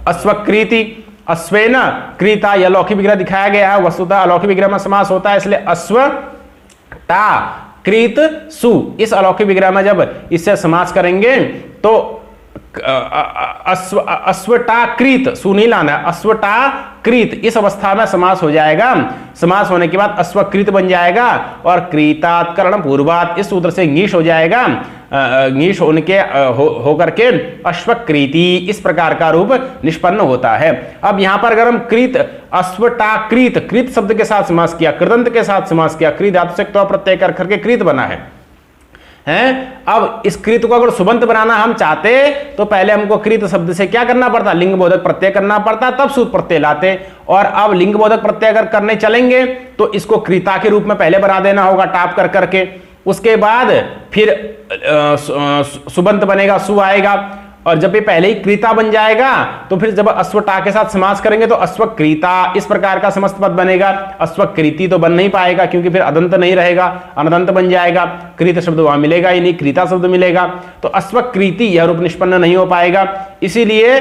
अश्वक्रीति, अश्वेन क्रीता, यह अलौकिक विग्रह दिखाया गया है। वस्तुतः अलौकिक विग्रह में समास होता है, इसलिए अश्व टा कृत सु, इस अलौकिक विग्रह में जब इससे समास करेंगे तो अश्वटाकृत, सु नहीं लाना, अश्वटाकृत, इस अवस्था में समास हो जाएगा। समास होने के बाद अश्वकृत बन जाएगा और क्रीतात करण पूर्वात, इस सूत्र से ङीश हो जाएगा। ङीश होने के होकर के अश्वकृति, इस प्रकार का रूप निष्पन्न होता है। अब यहां पर अगर हम कृत, अश्वटाकृत, कृत शब्द के साथ समास किया, कृदंत के साथ समास किया, कृत धातु से त्व प्रत्यय कर करके कृत बना है। अब इस कृत को अगर सुबंत बनाना हम चाहते तो पहले हमको कृत शब्द से क्या करना पड़ता, लिंग बोधक प्रत्यय करना पड़ता, तब सूत्र प्रत्यय लाते। और अब लिंग बोधक प्रत्यय अगर करने चलेंगे तो इसको कृता के रूप में पहले बना देना होगा टाप कर करके, उसके बाद फिर सुबंत बनेगा, सु आएगा, और जब ये पहले ही क्रीता बन जाएगा तो फिर जब अश्वटा के साथ समास करेंगे तो अश्वक्रीता इस प्रकार का समस्त पद बनेगा। अश्वक्रीति तो बन नहीं पाएगा क्योंकि फिर अदंत नहीं रहेगा, अनदंत बन जाएगा, कृत शब्द वहां मिलेगा ही नहीं, क्रीता शब्द मिलेगा, तो अश्वक्रीति यह रूप निष्पन्न नहीं हो पाएगा। इसीलिए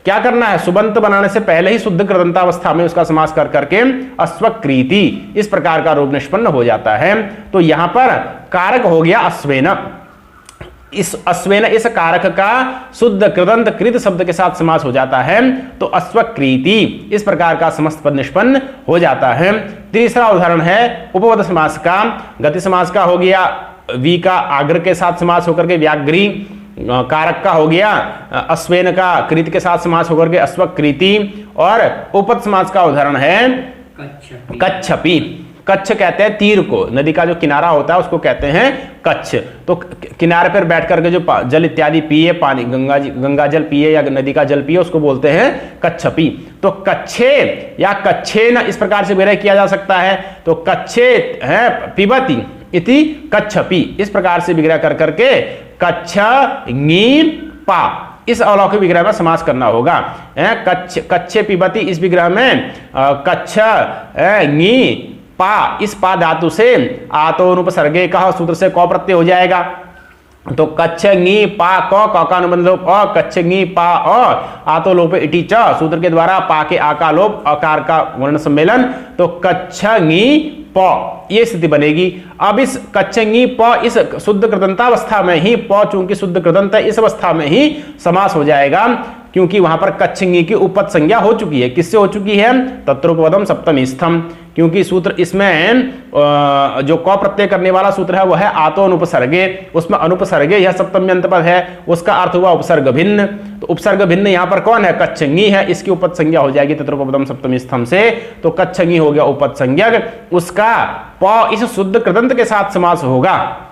क्या करना है, सुबंत बनाने से पहले ही शुद्ध कृदंतावस्था में उसका समास कर करके अश्वक्रीति इस प्रकार का रूप निष्पन्न हो जाता है। तो यहां पर कारक हो गया अश्वेन। इस अश्वेन इस कारक का शुद्ध कृदंत कृत शब्द के साथ समास हो जाता है तो अश्वक्रीति इस प्रकार का समस्त पद निष्पन्न हो जाता है। तीसरा उदाहरण है उपपद समास का। गति समास का हो गया वी का आग्र के साथ समास होकर के व्याघ्री, कारक का हो गया अश्वेन का कृत के साथ समास होकर के अश्वक्रीति, और उपपद समास का उदाहरण है कच्छपी। कच्छ कहते हैं तीर को, नदी का जो किनारा होता है उसको कहते हैं कच्छ। तो किनारे पर बैठ करके जो जल इत्यादि पिए, पानी गंगा जल पिए या नदी का जल पिए उसको बोलते हैं कच्छपी। तो कच्छे या कच्छे न इस प्रकार से विग्रह किया जा सकता है। तो कच्छे है पिबती इति कच्छपी इस प्रकार से विग्रह कर करके कच्छ ङी पा इस अवलौकिक विग्रह में समास करना होगा। कच्छे पिबती इस विग्रह में कच्छ ङी पा इस पा धातु से आतोनुपसर्गे कहा सूत्र से कौ प्रत्यय हो जाएगा। तो कच्छ ङी पा क का अनुबंध लोप अ, कच्छ ङी पा अ, आतो लोप इटी च सूत्र के द्वारा पा के आ का लोप, अकार का वर्ण सम्मेलन, तो कच्छ ङी प ये स्थिति बनेगी। अब इस कच्छ ङी प इस शुद्ध कृदंतावस्था में ही, प चूंकि शुद्ध कृदंत है इस अवस्था में ही समास हो जाएगा क्योंकि वहां पर कच्छ ङी की उपपद संज्ञा हो चुकी है। किससे हो चुकी है, तत्रोपपदम सप्तमी स्थम, क्योंकि सूत्र इसमें जो क प्रत्यय करने वाला सूत्र है वह है आतो अनुपसर्गे, उसमें अनुपसर्गे यह सप्तमी अंत पद है, उसका अर्थ हुआ उपसर्ग भिन्न। तो उपसर्ग भिन्न यहां पर कौन है, कच्छ ङी है, इसकी उपपद संज्ञा हो जाएगी तत्रोपपदम सप्तमी स्थम से। तो कच्छ ङी हो गया उपपद संज्ञक, उसका प इस शुद्ध कृदंत के साथ समास होगा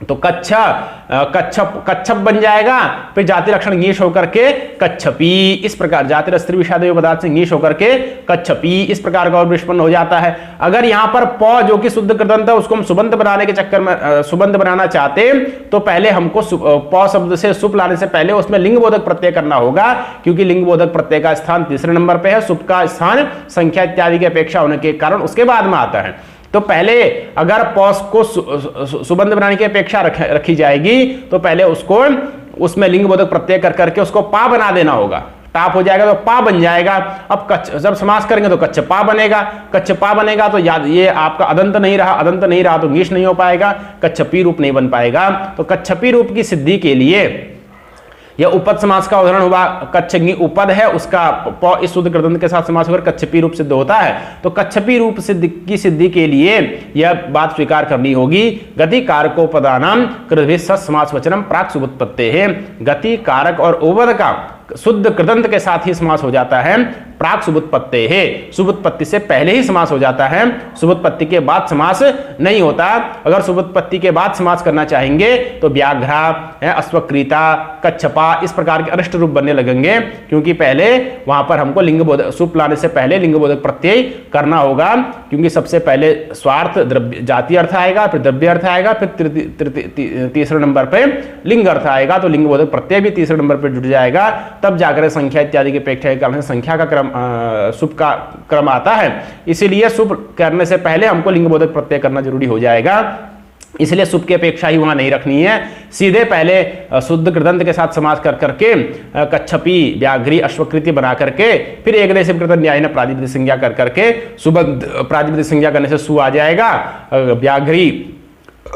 तो कच्छप बन जाएगा। फिर जाति लक्षण ङीश होकर के कच्छपी इस प्रकार, जाति स्त्री विषादेय पदार्थ से ङीश होकर के कच्छपी इस प्रकार का और निष्पन्न हो जाता है। अगर यहां पर प जो कि शुद्ध कृदंत है उसको हम सुबंत बनाने के चक्कर में सुबंत बनाना चाहते तो पहले हमको प शब्द से सुप लाने से पहले उसमें लिंग बोधक प्रत्यय करना होगा, क्योंकि लिंग बोधक प्रत्यय का स्थान तीसरे नंबर पे है, सुप का स्थान संख्या इत्यादि की अपेक्षा होने के कारण उसके बाद में आता है। तो पहले अगर पॉस को सुबंध बनाने की अपेक्षा रखी जाएगी तो पहले उसको उसमें लिंग बोधक प्रत्यय कर करके उसको पा बना देना होगा, टाप हो जाएगा तो पा बन जाएगा। अब कच्छ जब समास करेंगे तो कच्छ पा बनेगा, कच्छ पा बनेगा तो याद ये आपका अदंत नहीं रहा, अदंत नहीं रहा तो ङीश नहीं हो पाएगा, कच्छपी रूप नहीं बन पाएगा। तो कच्छपी रूप की सिद्धि के लिए यह उपपद समास का उदाहरण हुआ। कच्छ ङी उपपद है, उसका प इस शुद्ध कृदंत के साथ समास होकर कच्छपी रूप सिद्ध होता है। तो कच्छपी रूप की सिद्धि के लिए यह बात स्वीकार करनी होगी, गति कारकोपदानाम कृद्भिः सत् समास वचनम प्राक सुबुत्पत्तेः। गति कारक और उपपद का शुद्ध कृदंत के साथ ही समास हो जाता है प्राक सुबुत्पत्तेः, सुबुत्पत्ति से पहले ही समास हो जाता है, सुबुत्पत्ति के बाद समास नहीं होता। अगर सुबुत्पत्ति के बाद समास करना चाहेंगे तो व्याघ्रा, अश्वक्रीता, कच्छपा इस प्रकार के अरिष्ट रूप बनने लगेंगे, क्योंकि पहले वहां पर हमको लिंग बोधक सुप लाने से पहले लिंग बोधक प्रत्यय करना होगा, क्योंकि सबसे पहले स्वार्थ द्रव्य जाति अर्थ आएगा, फिर द्रव्य अर्थ आएगा, फिर तीसरे नंबर पे लिंग अर्थ आएगा, तो लिंग बोधक प्रत्यय भी तीसरे नंबर पर जुट जाएगा, तब जाकर संख्या इत्यादि की अपेक्षा के कारण संख्या का क्रम सुप का क्रम आता है। इसीलिए सुप करने से पहले हमको लिंग बोधक प्रत्यय करना जरूरी हो जाएगा, इसलिए सुप की अपेक्षा ही वहां नहीं रखनी है, सीधे पहले शुद्ध कृदंत के साथ समास कर करके कच्छपी व्याघ्री अश्वकृति बना करके फिर एक देश कृत न्याय ने प्रातिपदिक संज्ञा कर करके सुबंध प्रातिपदिक संज्ञा करने से सु आ जाएगा। व्याघ्री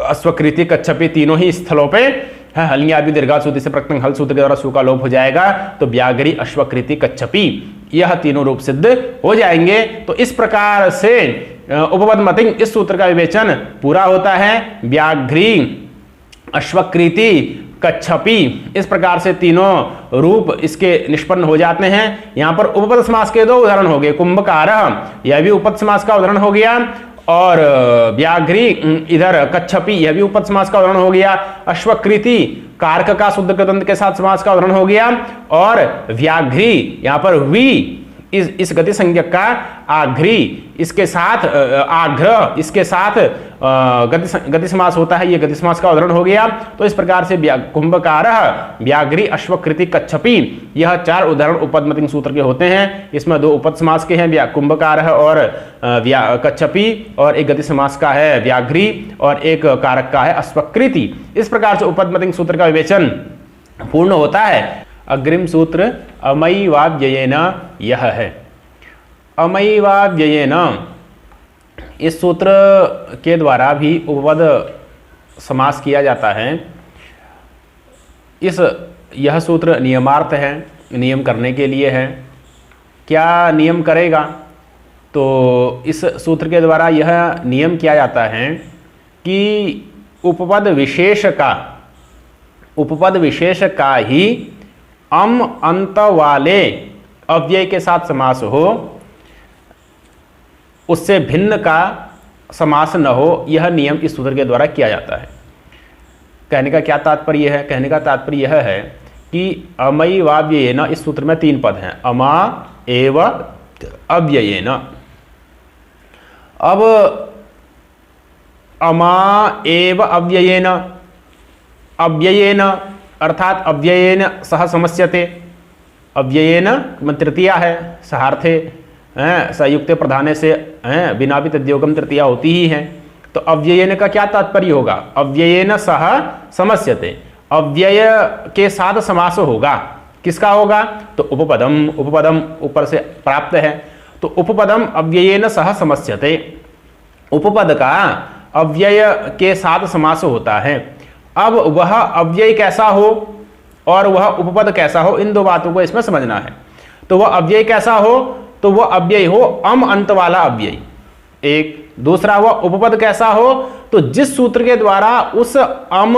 अश्वकृति कच्छपी तीनों ही स्थलों पे हलिया भी दीर्घा सूत्र से प्रत्यंग हल सूत्र के द्वारा सु का लोप हो जाएगा, तो व्याघ्री अश्वकृति कच्छपी यह तीनों रूप सिद्ध हो जाएंगे। तो इस प्रकार से उपपद मतिंग इस सूत्र का विवेचन पूरा होता है। व्याघ्री अश्वकृति कच्छपी इस प्रकार से तीनों रूप इसके निष्पन्न हो जाते हैं। यहां पर उपपद समास के दो उदाहरण हो गए, कुंभकार यह भी उपपद समास का उदाहरण हो गया, और व्याघ्री इधर कच्छपी यह भी उपपद समास का उदाहरण हो गया, अश्वकृति कारक का शुद्ध कृदंत के साथ समास का उदाहरण हो गया, और व्याघ्री यहां पर वी इस गति संज्ञक का आघ्री इसके साथ आग्रह इसके साथ गति समास होता है, ये गति समास का उदाहरण हो गया। तो इस प्रकार से कुंभकारः व्याघ्री अश्वकृति कच्छपी, यह 4 उदाहरण उपपदमतिंग सूत्र के होते हैं। इसमें 2 उपपद समास के हैं, कुंभकारः और कच्छपी, और एक गति समास का है व्याघ्री और एक कारक का है अश्वकृति। इस प्रकार से उपपदमतिंग सूत्र का विवेचन पूर्ण होता है। अग्रिम सूत्र अमयिवाव्ययेन यह है। अमयिवाव्ययेन, इस सूत्र के द्वारा भी उपपद समास किया जाता है। यह सूत्र नियमार्थ है, नियम करने के लिए है। क्या नियम करेगा? तो इस सूत्र के द्वारा यह नियम किया जाता है कि उपपद विशेष का ही अम अंत वाले अव्यय के साथ समास हो, उससे भिन्न का समास न हो, यह नियम इस सूत्र के द्वारा किया जाता है। कहने का क्या तात्पर्य है? कहने का तात्पर्य यह है कि अमयिवाव्ययेन, इस सूत्र में 3 पद हैं, अमा एव अव्ययेन। अब अमा एव अव्ययेन, अव्ययेन अर्थात अव्ययेन सह समस्यते, अव्ययेन तृतीया है, सहार्थे संयुक्त प्रधाने से बिना भी तद्योगम तृतीया होती ही है। तो अव्ययेन का क्या तात्पर्य होगा? अव्ययेन सह समस्यते, अव्यय के साथ समास होगा। किसका होगा? तो उपपदम, उपपदम ऊपर से प्राप्त है, तो उपपदम अव्ययेन सह समस्यते, उपपद का अव्यय के साथ समास होता है। अब वह अव्यय कैसा हो और वह उपपद कैसा हो, इन 2 बातों को इसमें समझना है। तो वह अव्यय कैसा हो? तो वह अव्यय हो अम अंत वाला अव्यय, एक। दूसरा, वह उपपद कैसा हो? तो जिस सूत्र के द्वारा उस अम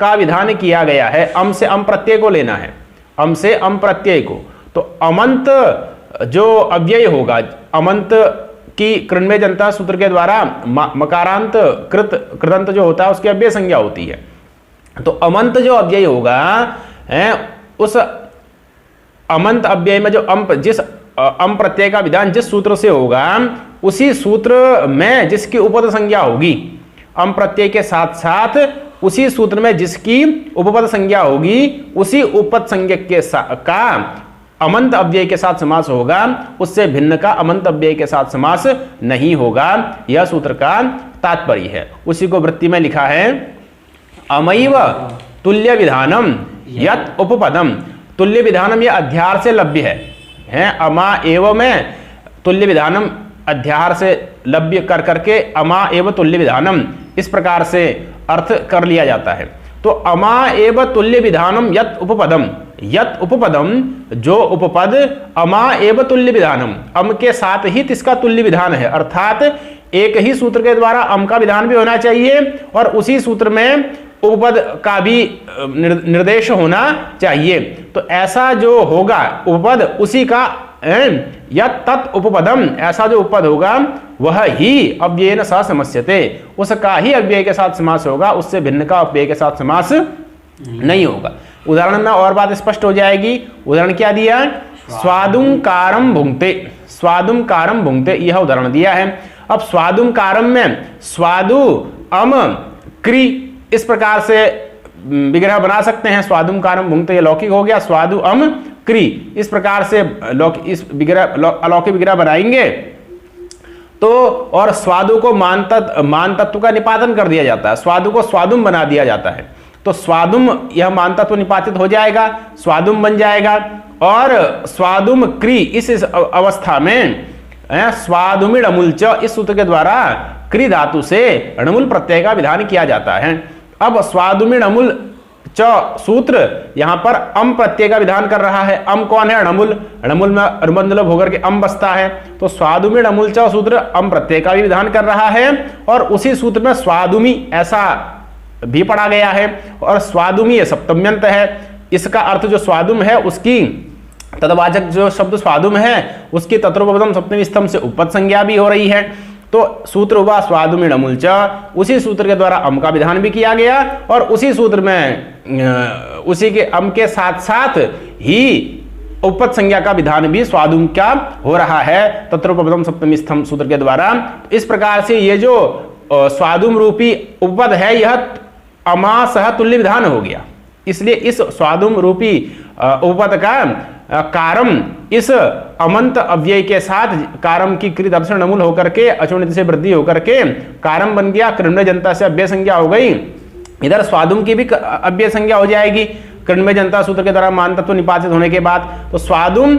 का विधान किया गया है, अम से अम प्रत्यय को लेना है, अम से अम प्रत्यय को, तो अमंत जो अव्यय होगा, अमंत की कृण्मय जनता सूत्र के द्वारा मकारांत कृदंत जो होता है उसकी अव्यय संज्ञा होती है। तो अमंत जो अव्यय होगा, उस अमंत अव्यय में जो जिस अम प्रत्यय का विधान जिस सूत्र से होगा, उसी सूत्र में जिसकी उपपद संज्ञा होगी, अम प्रत्यय के साथ साथ उसी सूत्र में जिसकी उपपद संज्ञा होगी, उसी उपपद संज्ञा का अमंत अव्यय के साथ समास होगा, उससे भिन्न का अमंत अव्यय के साथ समास नहीं होगा। यह सूत्र का तात्पर्य है। उसी को वृत्ति में लिखा है, अमैव तुल्य विधानम यत् उपपदम। तुल्य विधानम यह अध्यार से लभ्य है, अमा एव में तुल्य विधानम अध्यार से लभ्य कर करके अमा एव तुल्य विधानम, इस प्रकार से अर्थ कर लिया जाता है। तो अमा एव तुल्य विधानम यत् उपपदम, यत् उपपदम जो उपपद अमा एव तुल्य विधानम, अम के साथ ही तिसका तुल्य विधान है, अर्थात एक ही सूत्र के द्वारा अम का विधान भी होना चाहिए और उसी सूत्र में उपपद का भी निर्देश होना चाहिए। तो ऐसा जो होगा उपपद, उसी का या तत् उपपदम, ऐसा जो उपपद होगा वह ही अव्ययेन सह समस्यते, उसका ही अव्यय के साथ समास होगा, उससे भिन्न का अव्यय के साथ समास नहीं होगा। उदाहरण में और बात स्पष्ट हो जाएगी। उदाहरण क्या दिया? स्वादुम कारम भुंक्ते, स्वादुम कारम भुंक्ते, यह उदाहरण दिया है। अब स्वादुम कारम में स्वादु अम क्री, इस प्रकार से विग्रह बना सकते हैं। स्वादुम कारम भुंक्ते ये लौकिक हो गया, स्वादु अम क्री, इस प्रकार से इस विग्रह अलौकिक विग्रह बनाएंगे। तो और स्वादु को मान तत्व का निपातन कर दिया जाता है, स्वादु को स्वादुम बना दिया जाता है। तो स्वादुम यह मान तत्व निपातित हो जाएगा, स्वादुम बन जाएगा। और स्वादुम क्री, इस अवस्था में स्वादुमिड अमूल च, इस सूत्र के द्वारा क्री धातु से अणमुल प्रत्यय का विधान किया जाता है। अब स्वादुमिड अमूल च सूत्र यहां पर अम प्रत्यय का विधान कर रहा है। अम कौन है? अणमुल, अणमुल में अनुबंध लोप होकर के अम बसता है। तो स्वादुमिड अमूल च सूत्र अम प्रत्यय का भी विधान कर रहा है और उसी सूत्र में स्वादुमी ऐसा भी पढ़ा गया है। और स्वादुमी सप्तम्यंत है, इसका अर्थ जो स्वादुम है उसकी तदवाचक जो शब्द स्वादुम है उसकी तत्रोपदम सप्तमी स्तंभ से उपपद संज्ञा भी हो रही है। तो सूत्र हुआ स्वादुमिड अमूल च, उसी सूत्र के द्वारा अम का विधान भी किया गया और उसी सूत्र में उसी के अम के साथ साथ ही उपपद संज्ञा का विधान भी स्वादुम क्या हो रहा है तत्रोपपदम सप्तमी स्तंभ सूत्र के द्वारा। इस प्रकार से ये जो स्वादुम रूपी उपपद है यह अमासह तुल्य विधान हो गया। इसलिए इस स्वादुम रूपी उपपद का कारम इस अमंत अव्यय के साथ कारम की कृत अपसरण नमूल होकर के अचुणित से वृद्धि होकर के कारम बन गया। कृण्मय जनता से अव्यय संज्ञा हो गई। इधर स्वादुम की भी अव्यय संज्ञा हो जाएगी कृण्मय जनता सूत्र के द्वारा मान तत्व निपातित होने के बाद। तो स्वादुम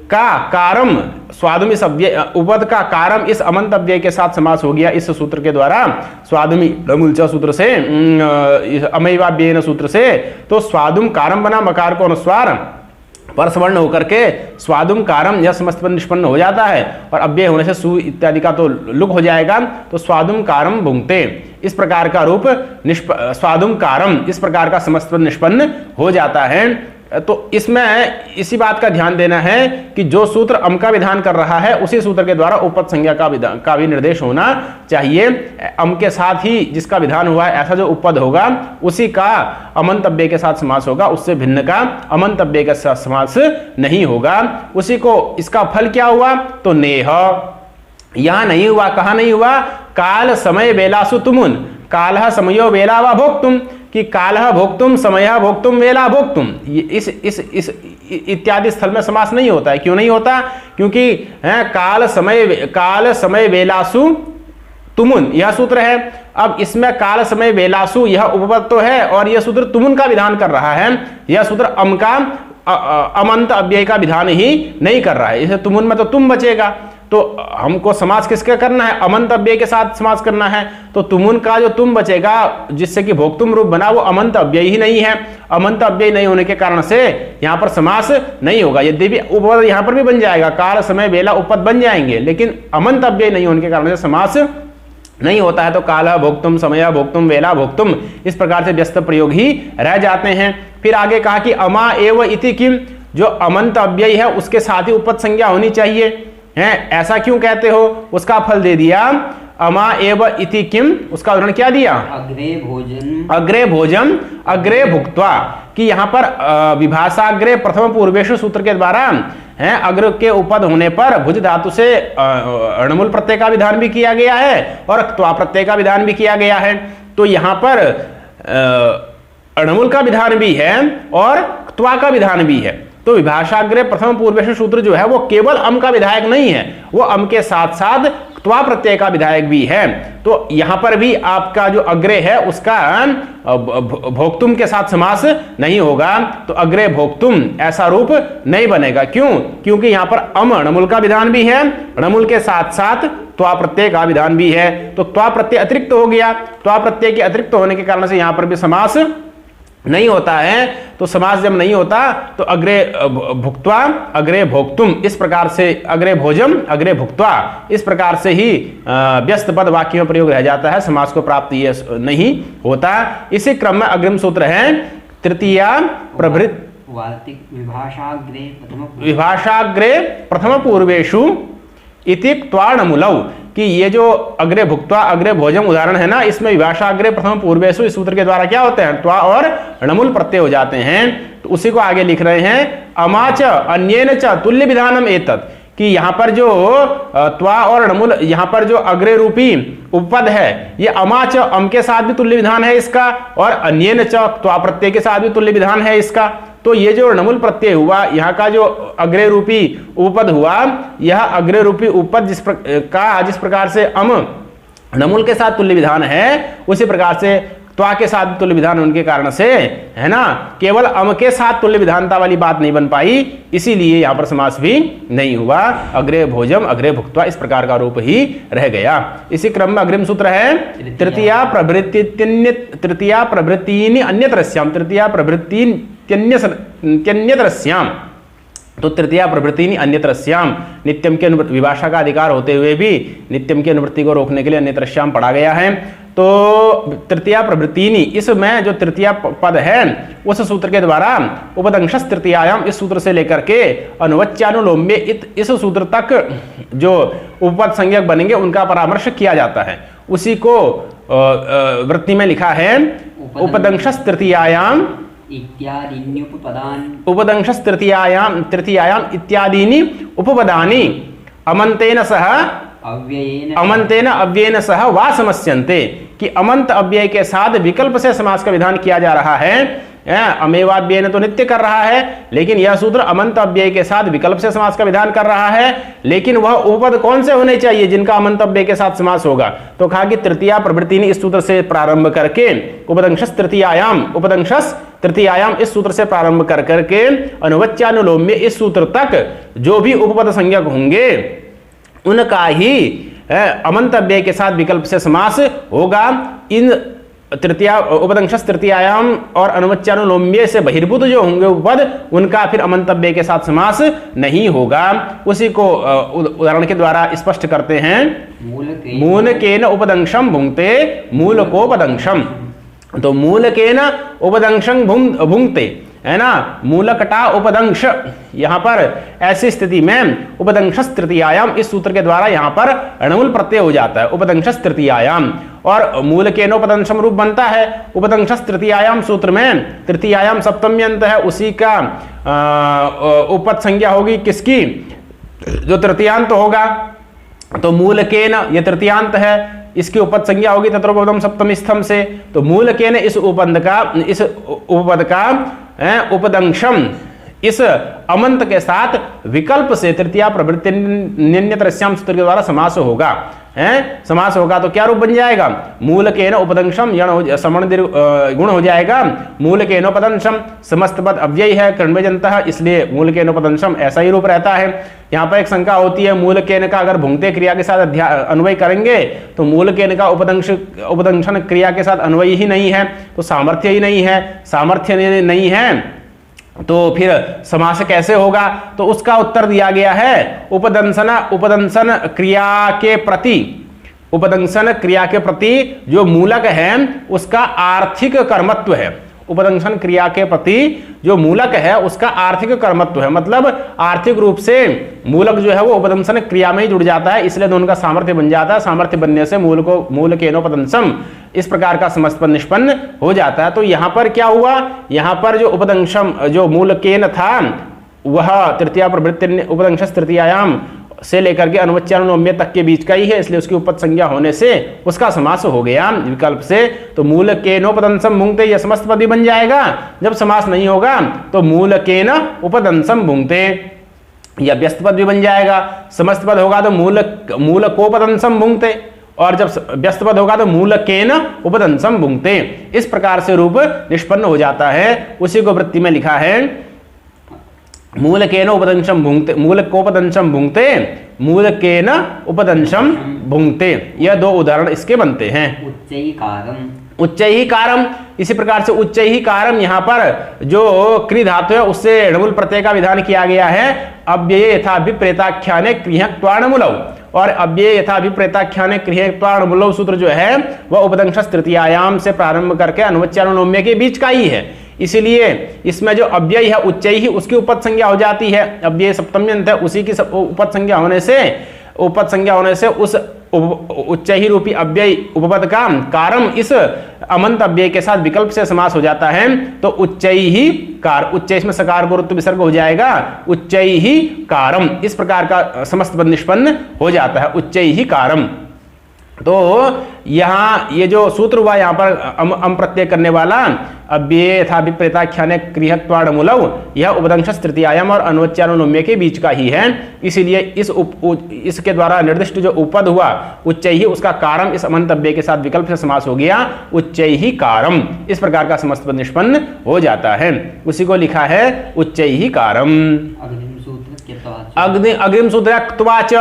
का कारम स्वादुम इस अव्यय उपपद का कारम इस अमंत अव्यय के साथ समास हो गया इस सूत्र के द्वारा स्वादुमी मूलच सूत्र से अमैवाव्ययन सूत्र से। तो स्वादुम कारम बना मकार को अनुस्वार परसवर्ण होकर के स्वादुम कारम यह समस्त पद निष्पन्न हो जाता है और अव्यय होने से सु इत्यादि का तो लुक हो जाएगा। तो स्वादुम कारम भुंक्ते इस प्रकार का रूप स्वादुम कारम इस प्रकार का समस्त पद निष्पन्न हो जाता है। तो इसमें इसी बात का ध्यान देना है कि जो सूत्र अम का विधान कर रहा है उसी सूत्र के द्वारा उपपद संज्ञा का भी निर्देश होना चाहिए। अम के साथ ही जिसका विधान हुआ है ऐसा जो उपपद होगा उसी का अमंत अव्यय के साथ समास होगा, उससे भिन्न का अमंत अव्यय के साथ समास नहीं होगा। उसी को इसका फल क्या हुआ तो नेह यहां नहीं हुआ। कहां नहीं हुआ? काल समय वेलासु तुमुन कालः समयो वेला वा भोक्तुम कि कालः भोक्तुम समयः भोक्तुम वेला भोक्तुम इस इत्यादि स्थल में समास नहीं होता है। क्यों नहीं होता? क्योंकि काल समय वेलासु तुमुन यह सूत्र है। अब इसमें काल समय वेलासु यह उपपद तो है और यह सूत्र तुमुन का विधान कर रहा है। यह सूत्र अम का अमंत अव्यय का विधान ही नहीं कर रहा है। इसे तुमुन में तो तुम बचेगा। तो हमको समास किसका करना है? अमंत अव्यय के साथ समास करना है। तो तुमुन का जो तुम बचेगा जिससे कि भोक्तुम रूप बना वो अमंत अव्यय ही नहीं है। अमंत अव्यय नहीं होने के कारण से यहां पर समास नहीं होगा। यद्यपि उपपद यहां पर भी बन जाएगा, काल समय वेला उपपद बन जाएंगे, लेकिन अमंत अव्यय नहीं होने के कारण से समास नहीं होता है। तो काल भोक्तुम समय भोक्तुम वेला भोक्तुम इस प्रकार से व्यस्त प्रयोग ही रह जाते हैं। फिर आगे कहा कि अमा एव इति किम जो अमंत अव्यय है उसके साथ ही उपपद संज्ञा होनी चाहिए है। ऐसा क्यों कहते हो? उसका फल दे दिया अमा एव इति किम। उसका उदाहरण क्या दिया? अग्रे भोजन अग्रे भुक्त्वा कि यहाँ पर विभाषाग्रे प्रथम पूर्वेषु सूत्र के द्वारा है अग्र के उपद होने पर भुज धातु से अणमुल प्रत्यय का विधान भी किया गया है और त्वा प्रत्यय का विधान भी किया गया है। तो यहाँ पर अणमुल का विधान भी है और त्वा का विधान भी है। तो विभाषाग्रे प्रथम पूर्वेषु सूत्र जो है वो केवल अम का विधायक नहीं है, वो अम के साथ साथ त्वा प्रत्यय का विधायक भी है। तो यहां पर भी आपका जो अग्रे है उसका भोक्तुम के साथ समास नहीं होगा। तो अग्रे भोक्तुम ऐसा रूप नहीं बनेगा। क्यों? क्योंकि यहां पर अम अणमुल का विधान भी है, अणमुल के साथ साथ त्वा प्रत्यय का विधान भी है। तो त्वा प्रत्यय अतिरिक्त हो गया। त्वा प्रत्यय के अतिरिक्त होने के कारण से यहां पर भी समास नहीं होता है। तो समास जब नहीं होता तो अग्रे भुक्त्वा अग्रे भोक्तुम इस प्रकार से अग्रे भोजम अग्रे भुक्त्वा इस प्रकार से ही व्यस्त पद वाक्य में प्रयोग रह जाता है, समास को प्राप्त ये नहीं होता। इसी क्रम में अग्रिम सूत्र है तृतीया प्रभृत विभाषाग्रे प्रथम पूर्वेषु इति त्वाणमुलौ कि ये जो अग्रे भुक्त्वा अग्रे भोजम उदाहरण है ना, इसमें विभाषाग्रे प्रथम पूर्वेषु इस सूत्र के द्वारा क्या होते हैं? त्वा और णमुल प्रत्यय हो जाते हैं। तो उसी को आगे लिख रहे हैं अमाच अन्येन च तुल्य विधानम एतत् कि यहाँ पर जो त्वा और णमुल यहाँ पर जो अग्रे रूपी उपपद है ये अमाच अम के साथ भी तुल्य विधान है इसका और अन्येन च त्वा प्रत्यय के साथ भी तुल्य विधान है इसका। तो ये जो णमुल प्रत्यय हुआ यहाँ का जो अग्रे रूपी उपपद हुआ यह अग्रे रूपी उपपद जिस प्रकार से अम णमुल के साथ तुल्य विधान है उसी प्रकार से त्वा के साथ तुल्य विधान होने के कारण से है ना केवल अम के साथ तुल्य विधानता वाली बात नहीं बन पाई, इसीलिए यहां पर समास भी नहीं हुआ। अग्रे भोजम अग्रे भुक्त्वा इस प्रकार का रूप ही रह गया। इसी क्रम में अग्रिम सूत्र है तृतीया प्रवृत्तिनी अन्यतरस्याम तृतीया प्रवृत्तिन्यन्यतरस्याम। तो तृतीया प्रवृत्ति अन्यतरस्याम नित्यम के विभाषा का अधिकार होते हुए भी नित्यम की अनुवृत्ति को रोकने के लिए अन्यतरस्याम पढ़ा गया है। तो तृतीया प्रवृत्तिनी इसमें जो तृतीया पद है उस सूत्र के द्वारा उपदंशस तृतीयायाम इस सूत्र से लेकर के अनुवच्चानुलोम्य इस सूत्र तक जो उपपद संज्ञक बनेंगे उनका परामर्श किया जाता है। उसी को वृत्ति में लिखा है उपदंशस तृतीयायाम इत्यादीन्युपपदान् उपदंशस् तृतीयायाम इत्यादीनि उपपदानि अमन्तेन सह अव्ययेन सह वा समस्यन्ते कि अमंत अव्यय के साथ विकल्प से समास का विधान किया जा रहा है। अमेवाव्ययेन तो नित्य कर रहा है, लेकिन यह सूत्र अमंत अव्यय के साथ विकल्प से समास का विधान कर रहा है। लेकिन वह उपपद कौन से होने चाहिए जिनका अमंत अव्यय के साथ समास होगा? तो कहा कि तृतीया प्रवृत्ति इस सूत्र से प्रारंभ करके उपदंशस् तृतीयायाम इस सूत्र से प्रारंभ कर करके अनुवच्यानुलोम्य इस सूत्र तक जो भी उपपद संज्ञक होंगे उनका ही अमंत अव्यय के साथ विकल्प से समास होगा। इन उपदंशस् तृतीयायाम और अनुवच्यानुलोम्य से बहिर्भूत जो होंगे उपपद उनका फिर अमंत अव्यय के साथ समास नहीं होगा। उसी को उदाहरण के द्वारा स्पष्ट करते हैं। मूलकेन उपदंशम भुंक्ते मूलकोपदंशम। तो मूलकेन उपदंशं भुंक्ते है ना, मूलकटा उपदंश। यहां पर ऐसी स्थिति में उपदंशस् तृतीयायाम इस सूत्र के द्वारा यहां पर णमूल प्रत्यय हो जाता है, उपदंशस् तृतीयायाम, और मूलकेनोपदंशम रूप बनता है। उपदंशस् तृतीयायाम सूत्र में तृतीयायाम सप्तमी अंत है, उसी का उपपद संज्ञा होगी किसकी? जो तृतीयांत होगा। तो मूलकेन ये तृतीयांत है, इसकी उपपद संज्ञा होगी तत्रोपदम सप्तमी स्तंभ से। तो मूलकेन इस उपपद का उपदंशम इस अमंत के साथ विकल्प से तृतीया प्रवृत्ति न्यन्यतरस्याम सूत्र के द्वारा समास होगा। समास होगा तो क्या रूप बन जाएगा? मूलकेन उपदंशम यण समण गुण हो जाएगा। मूलकेनोपदंशम समस्त पद अव्यय है कर्णजंतः, इसलिए मूलकेनोपदंशम ऐसा ही रूप रहता है। यहाँ पर एक शंका होती है, मूलकेन का अगर भुंक्ते क्रिया के साथ अन्वय करेंगे तो मूलकेन का उपदंशन क्रिया के साथ अन्वय ही नहीं है, तो सामर्थ्य ही नहीं है। सामर्थ्य नहीं है तो फिर समास कैसे होगा? तो उसका उत्तर दिया गया है उपदंशन क्रिया के प्रति जो मूलक है उसका आर्थिक कर्मत्व है। उपदंशन क्रिया के प्रति जो मूलक है उसका आर्थिक कर्मत्व है, मतलब आर्थिक रूप से मूलक जो है वो उपदंशन क्रिया में ही जुड़ जाता है, इसलिए दोनों का सामर्थ्य बन जाता है। सामर्थ्य बनने से मूलकेनोपदंशम इस प्रकार का समस्त पद निष्पन्न हो जाता है। तो यहां पर क्या हुआ? यहां पर जो उपदंशम जो मूलकेन था वह तृतीया प्रवृत्ति उपदंशस् तृतीयायाम से लेकर के अनुवच्यानुलोम्य तक के बीच का ही है, इसलिए उसकी उपपद संज्ञा होने से उसका समास हो गया विकल्प से। तो मूलकेनोपदंशम भुंक्ते यह समस्त पद ही बन जाएगा। जब समास नहीं होगा तो मूलकेन उपदंशम भुंक्ते यह व्यस्त पद भी बन जाएगा। समस्त पद होगा तो मूलकोपदंशम भुंक्ते, और जब व्यस्त पद होगा तो मूलकेन उपदंशम भुंक्ते। इस प्रकार से रूप निष्पन्न हो जाता है। उसी को वृत्ति में लिखा है मूलकेन उपदंशम भुंक्ते मूलकोपदंशम भुंक्ते मूलकेन उपदंशम भुंक्ते। यह दो उदाहरण इसके बनते हैं। उच्चैहिकारम, इसी प्रकार से उच्चैहिकारम यहाँ पर जो क्रि धातु है उससे णमूल प्रत्यय का विधान किया गया है। अव्यये यथाभिप्रेताख्याने क्रियत्वाणमुलौ, और अव्यये यथाभिप्रेताख्याने क्रियत्वाणमुलौ सूत्र जो है वह उपदंशस् तृतीयायाम से प्रारंभ करके अनुवच्यानुलोम्य के बीच का ही है, इसलिए इसमें जो अव्यय है उच्चई ही उसकी उपपद संज्ञा हो जाती है। अव्यय सप्तमी अंत है, उसी की उपपद संज्ञा होने से उस उच्चई रूपी अव्यय उपपद का कारम इस अमंत अव्यय के साथ विकल्प से समास हो जाता है। तो उच्चई ही कार, उच्चई में सकार को ऋतु विसर्ग हो जाएगा, उच्चई ही कारम, इस प्रकार का समस्त पद निष्पन्न हो जाता है। उच्चई ही कारम। तो यहाँ ये जो सूत्र हुआ यहाँ पर अम प्रत्यय करने वाला अव्यये यथाभिप्रेताख्याने क्रियत्वाणमुलौ, यह उपदंशस् तृतीयायाम और अनुवच्यानुलोम्य के बीच का ही है, इसीलिए इसके द्वारा निर्दिष्ट जो उपपद हुआ उच्चैहि, उसका कारम इस अमंत अव्यय के साथ विकल्प से समास हो गया, उच्चैहि कारम। इस प्रकार का समस्त पद निष्पन्न हो जाता है। उसी को लिखा है उच्चैहि कारम। अग्रिम सूत्र क्त्वाच।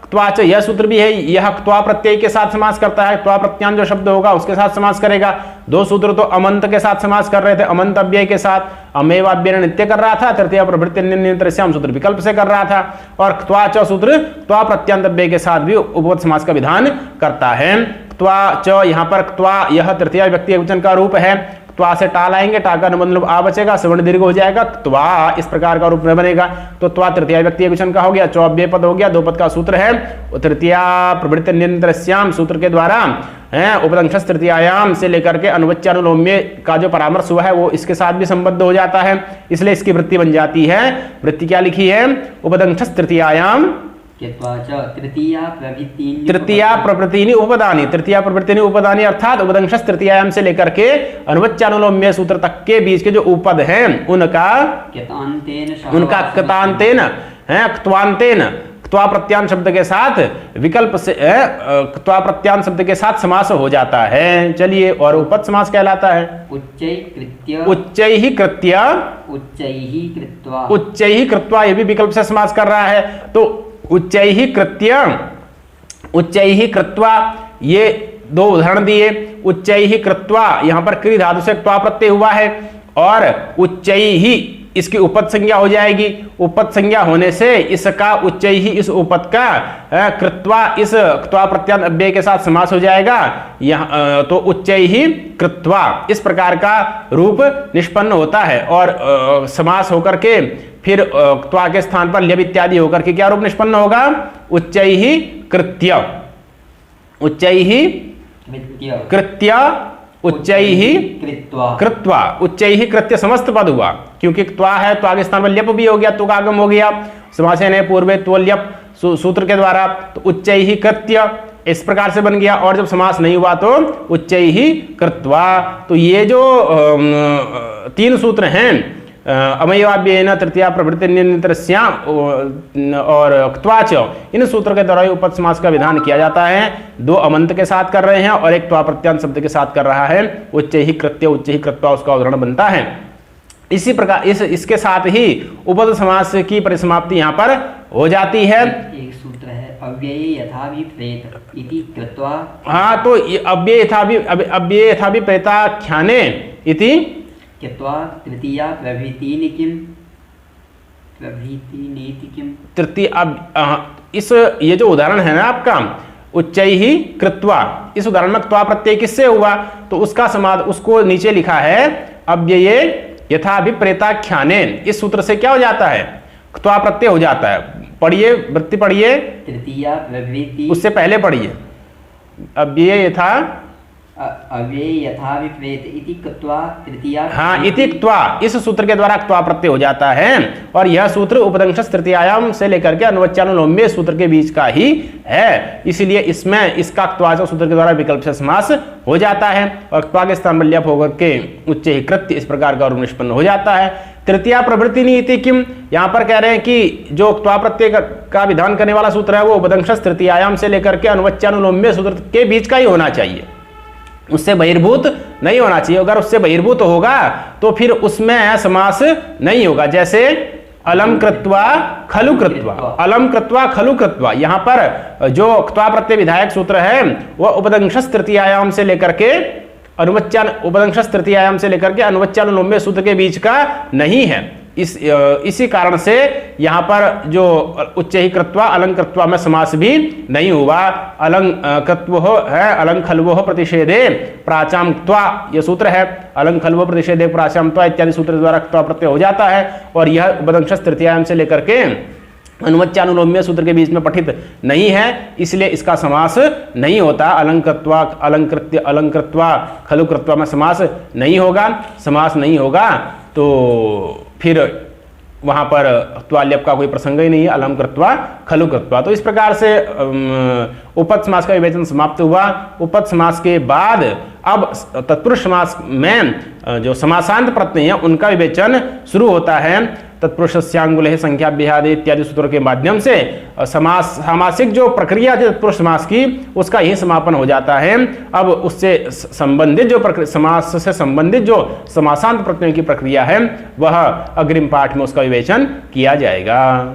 क्त्वाच यह सूत्र भी है, यह क्त्वा प्रत्यय के साथ समास करता है। क्त्वा प्रत्यान जो शब्द होगा उसके साथ समास करेगा। दो सूत्र तो अमंत के साथ समास कर रहे थे, अमंत अव्यय के साथ अमेवाव्यय नित्य कर रहा था, तृतीय प्रवृत्ति न्यन्यतरस्याम सूत्र विकल्प से कर रहा था, और क्त्वाच सूत्र क्त्वा प्रत्यांत अव्यय के साथ भी उपपद समास का विधान करता है। क्त्वा च यहाँ पर क्त्वा यह तृतीय व्यक्ति एकवचन का रूप है। त्वा से टा लाएंगे, टा का मतलब आ बचेगा, सवर्ण दीर्घ हो जाएगा, त्वा इस प्रकार का रूप में बनेगा। तो त्वा तृतीया व्यक्ति एकवचन का हो गया, चौव्य पद हो गया, दो पद का सूत्र है तृतीया प्रवृत्ति निरंतरस्याम सूत्र के द्वारा है उपदंशस तृतीयायाम से लेकर के अनुवच्चानुलोम्य का जो परामर्श हुआ है वो इसके साथ भी संबद्ध हो जाता है, इसलिए इसकी वृत्ति बन जाती है। वृत्ति क्या लिखी है? उपदंशस तृतीयायाम तृतीया प्रवृत्तिनी उपदानी, तृतीया प्रवृत्तिनी उपदानी अर्थात उपदंशस तृतीयायाम से लेकर के अनुवच्चानुलोम्य सूत्र तक के बीच के जो उपद हैं उनका क्तांतेन है, क्त्वांतेन क्त्वा प्रत्यान शब्द के साथ विकल्प से क्त्वा प्रत्यान शब्द के साथ समास हो जाता है। चलिए, और उपद समास कहलाता है उच्चैः कृत्वा, ये भी विकल्प से समास कर रहा है। तो उच्चैः कृत्वा, ये दो उदाहरण दिए। उच्चैः कृत्वा यहाँ पर क्री धातु से क्त्वा प्रत्यय हुआ है, और उच्चैः इसकी उपद संज्ञा हो जाएगी। उपद संज्ञा होने से इसका उच्चैः इस उपद का कृत्वा इस क्त्वा प्रत्यान अव्यय के साथ समास हो जाएगा। यहाँ तो उच्चैः कृत्वा इस प्रकार का रूप निष्पन्न होता है, और समास होकर के फिर क्त्वा के स्थान पर ल्यब इत्यादि होकर के क्या रूप निष्पन्न होगा? उच्चैः कृत्य, उच्चैः कृत्य, उच्चैः कृत्वा, उच्चैः कृत्य समस्त पद हुआ, क्योंकि त्वा है तो आगे स्थान पर ल्यप भी हो गया, तो आगम हो गया, समासेन पूर्वे तो ल्यप सूत्र के द्वारा, तो उच्चैः कृत्य इस प्रकार से बन गया। और जब समास नहीं हुआ तो उच्चैः कृत्वा। तो ये जो तीन सूत्र हैं अमयवाव्येन तृतीया प्रवृत्ति निरंतरस्याम और क्त्वाच, इन सूत्र के द्वारा उपद समास का विधान किया जाता है। दो अमंत के साथ कर रहे हैं और एक त्वा प्रत्यान शब्द के साथ कर रहा है। उच्चैः कृत्य, उच्चैः कृत्वा उसका उदाहरण बनता है। इसी प्रकार इसके साथ ही उपद समास की परिसमाप्ति यहाँ पर हो जाती है। एक सूत्र है अव्यये यथाभिप्रेत इति कृत्वा। हाँ, तो अव्यये यथाभिप्रेताख्याने इति कृत्वा तृतीया प्रभृतिनि किम प्रभृतिनीति किम। तृतीय अब इस ये जो उदाहरण है ना आपका उच्चैः कृत्वा, इस उदाहरण में त्वा प्रत्यय किससे हुआ? तो उसका समाद उसको नीचे लिखा है अव्यये यथाभिप्रेताख्यानेन। इस सूत्र से क्या हो जाता है? त्वा प्रत्यय हो जाता है। पढ़िए, वृत्ति पढ़िए, तृतीया प्रभृति, उससे पहले पढ़िए अव्यये यथाभिप्रेत इति कृत्वा तृतीया। हाँ, इति क्त्वा, इस सूत्र के द्वारा क्त्वा प्रत्यय हो जाता है, और यह सूत्र उपदंशस तृतीयायाम से लेकर के अनुवच्चानुलोम्य सूत्र के बीच का ही है, इसलिए इसमें इसका क्त्वाच सूत्र के द्वारा विकल्प से समास हो जाता है, और क्त्वा के स्थान पर ल्यप होकर के उच्चैः कृत्य इस प्रकार का रूप निष्पन्न हो जाता है। तृतीया प्रवृत्तिनी इति किम, यहाँ पर कह रहे हैं कि जो क्त्वा प्रत्यय का विधान करने वाला सूत्र है वो उपदंशस तृतीयायाम से लेकर के अनुवच्चानुलोम्य सूत्र के बीच का ही होना चाहिए, उससे बहिर्भूत नहीं होना चाहिए। अगर उससे बहिर्भूत होगा तो फिर उसमें समास नहीं होगा। जैसे अलम कृत्वा खलु कृत्वा, अलम कृत्वा खलु कृत्वा, यहाँ पर जो क्त्वा प्रत्यय विधायक सूत्र है वह उपदंशस तृतीयायाम से लेकर के उपदंशस तृतीयायाम से लेकर के अनुवच्चानुलोम्य सूत्र के बीच का नहीं है। इसी कारण से यहाँ पर जो उच्चैः कृत्वा अलंग कृत्वा में समास भी नहीं हुआ। अलंग कृत्वो है अलंग खल्वो प्रतिषेधे प्राचाम त्वा, यह सूत्र है अलंग खल्वो प्रतिषेधे प्राचाम त्वा इत्यादि सूत्र द्वारा त्वा प्रत्यय हो जाता है, और यह उपदंशस तृतीयायाम से लेकर के अनुवच्चानुलोम्य सूत्र के बीच में पठित नहीं है, इसलिए इसका समास नहीं होता। अलंकृत्वा अलंकृत्य अलंकृत्वा खलु कृत्वा में समास नहीं होगा। समास नहीं होगा तो फिर वहाँ पर त्वाल्यप का कोई प्रसंग ही नहीं है, अलम कृत्वा खलु कृत्वा। तो इस प्रकार से उपद समास का विवेचन समाप्त हुआ। उपद समास के बाद अब तत्पुरुष समास में जो समासांत प्रत्यय हैं उनका विवेचन शुरू होता है। तत्पुरुषस्यांगुले संख्या विहादे इत्यादि सूत्रों के माध्यम से सामासिक जो प्रक्रिया थी तत्पुरुष समास की उसका ही समापन हो जाता है। अब उससे संबंधित जो समास से संबंधित जो समासांत प्रत्ययों की प्रक्रिया है वह अग्रिम पाठ में उसका विवेचन किया जाएगा।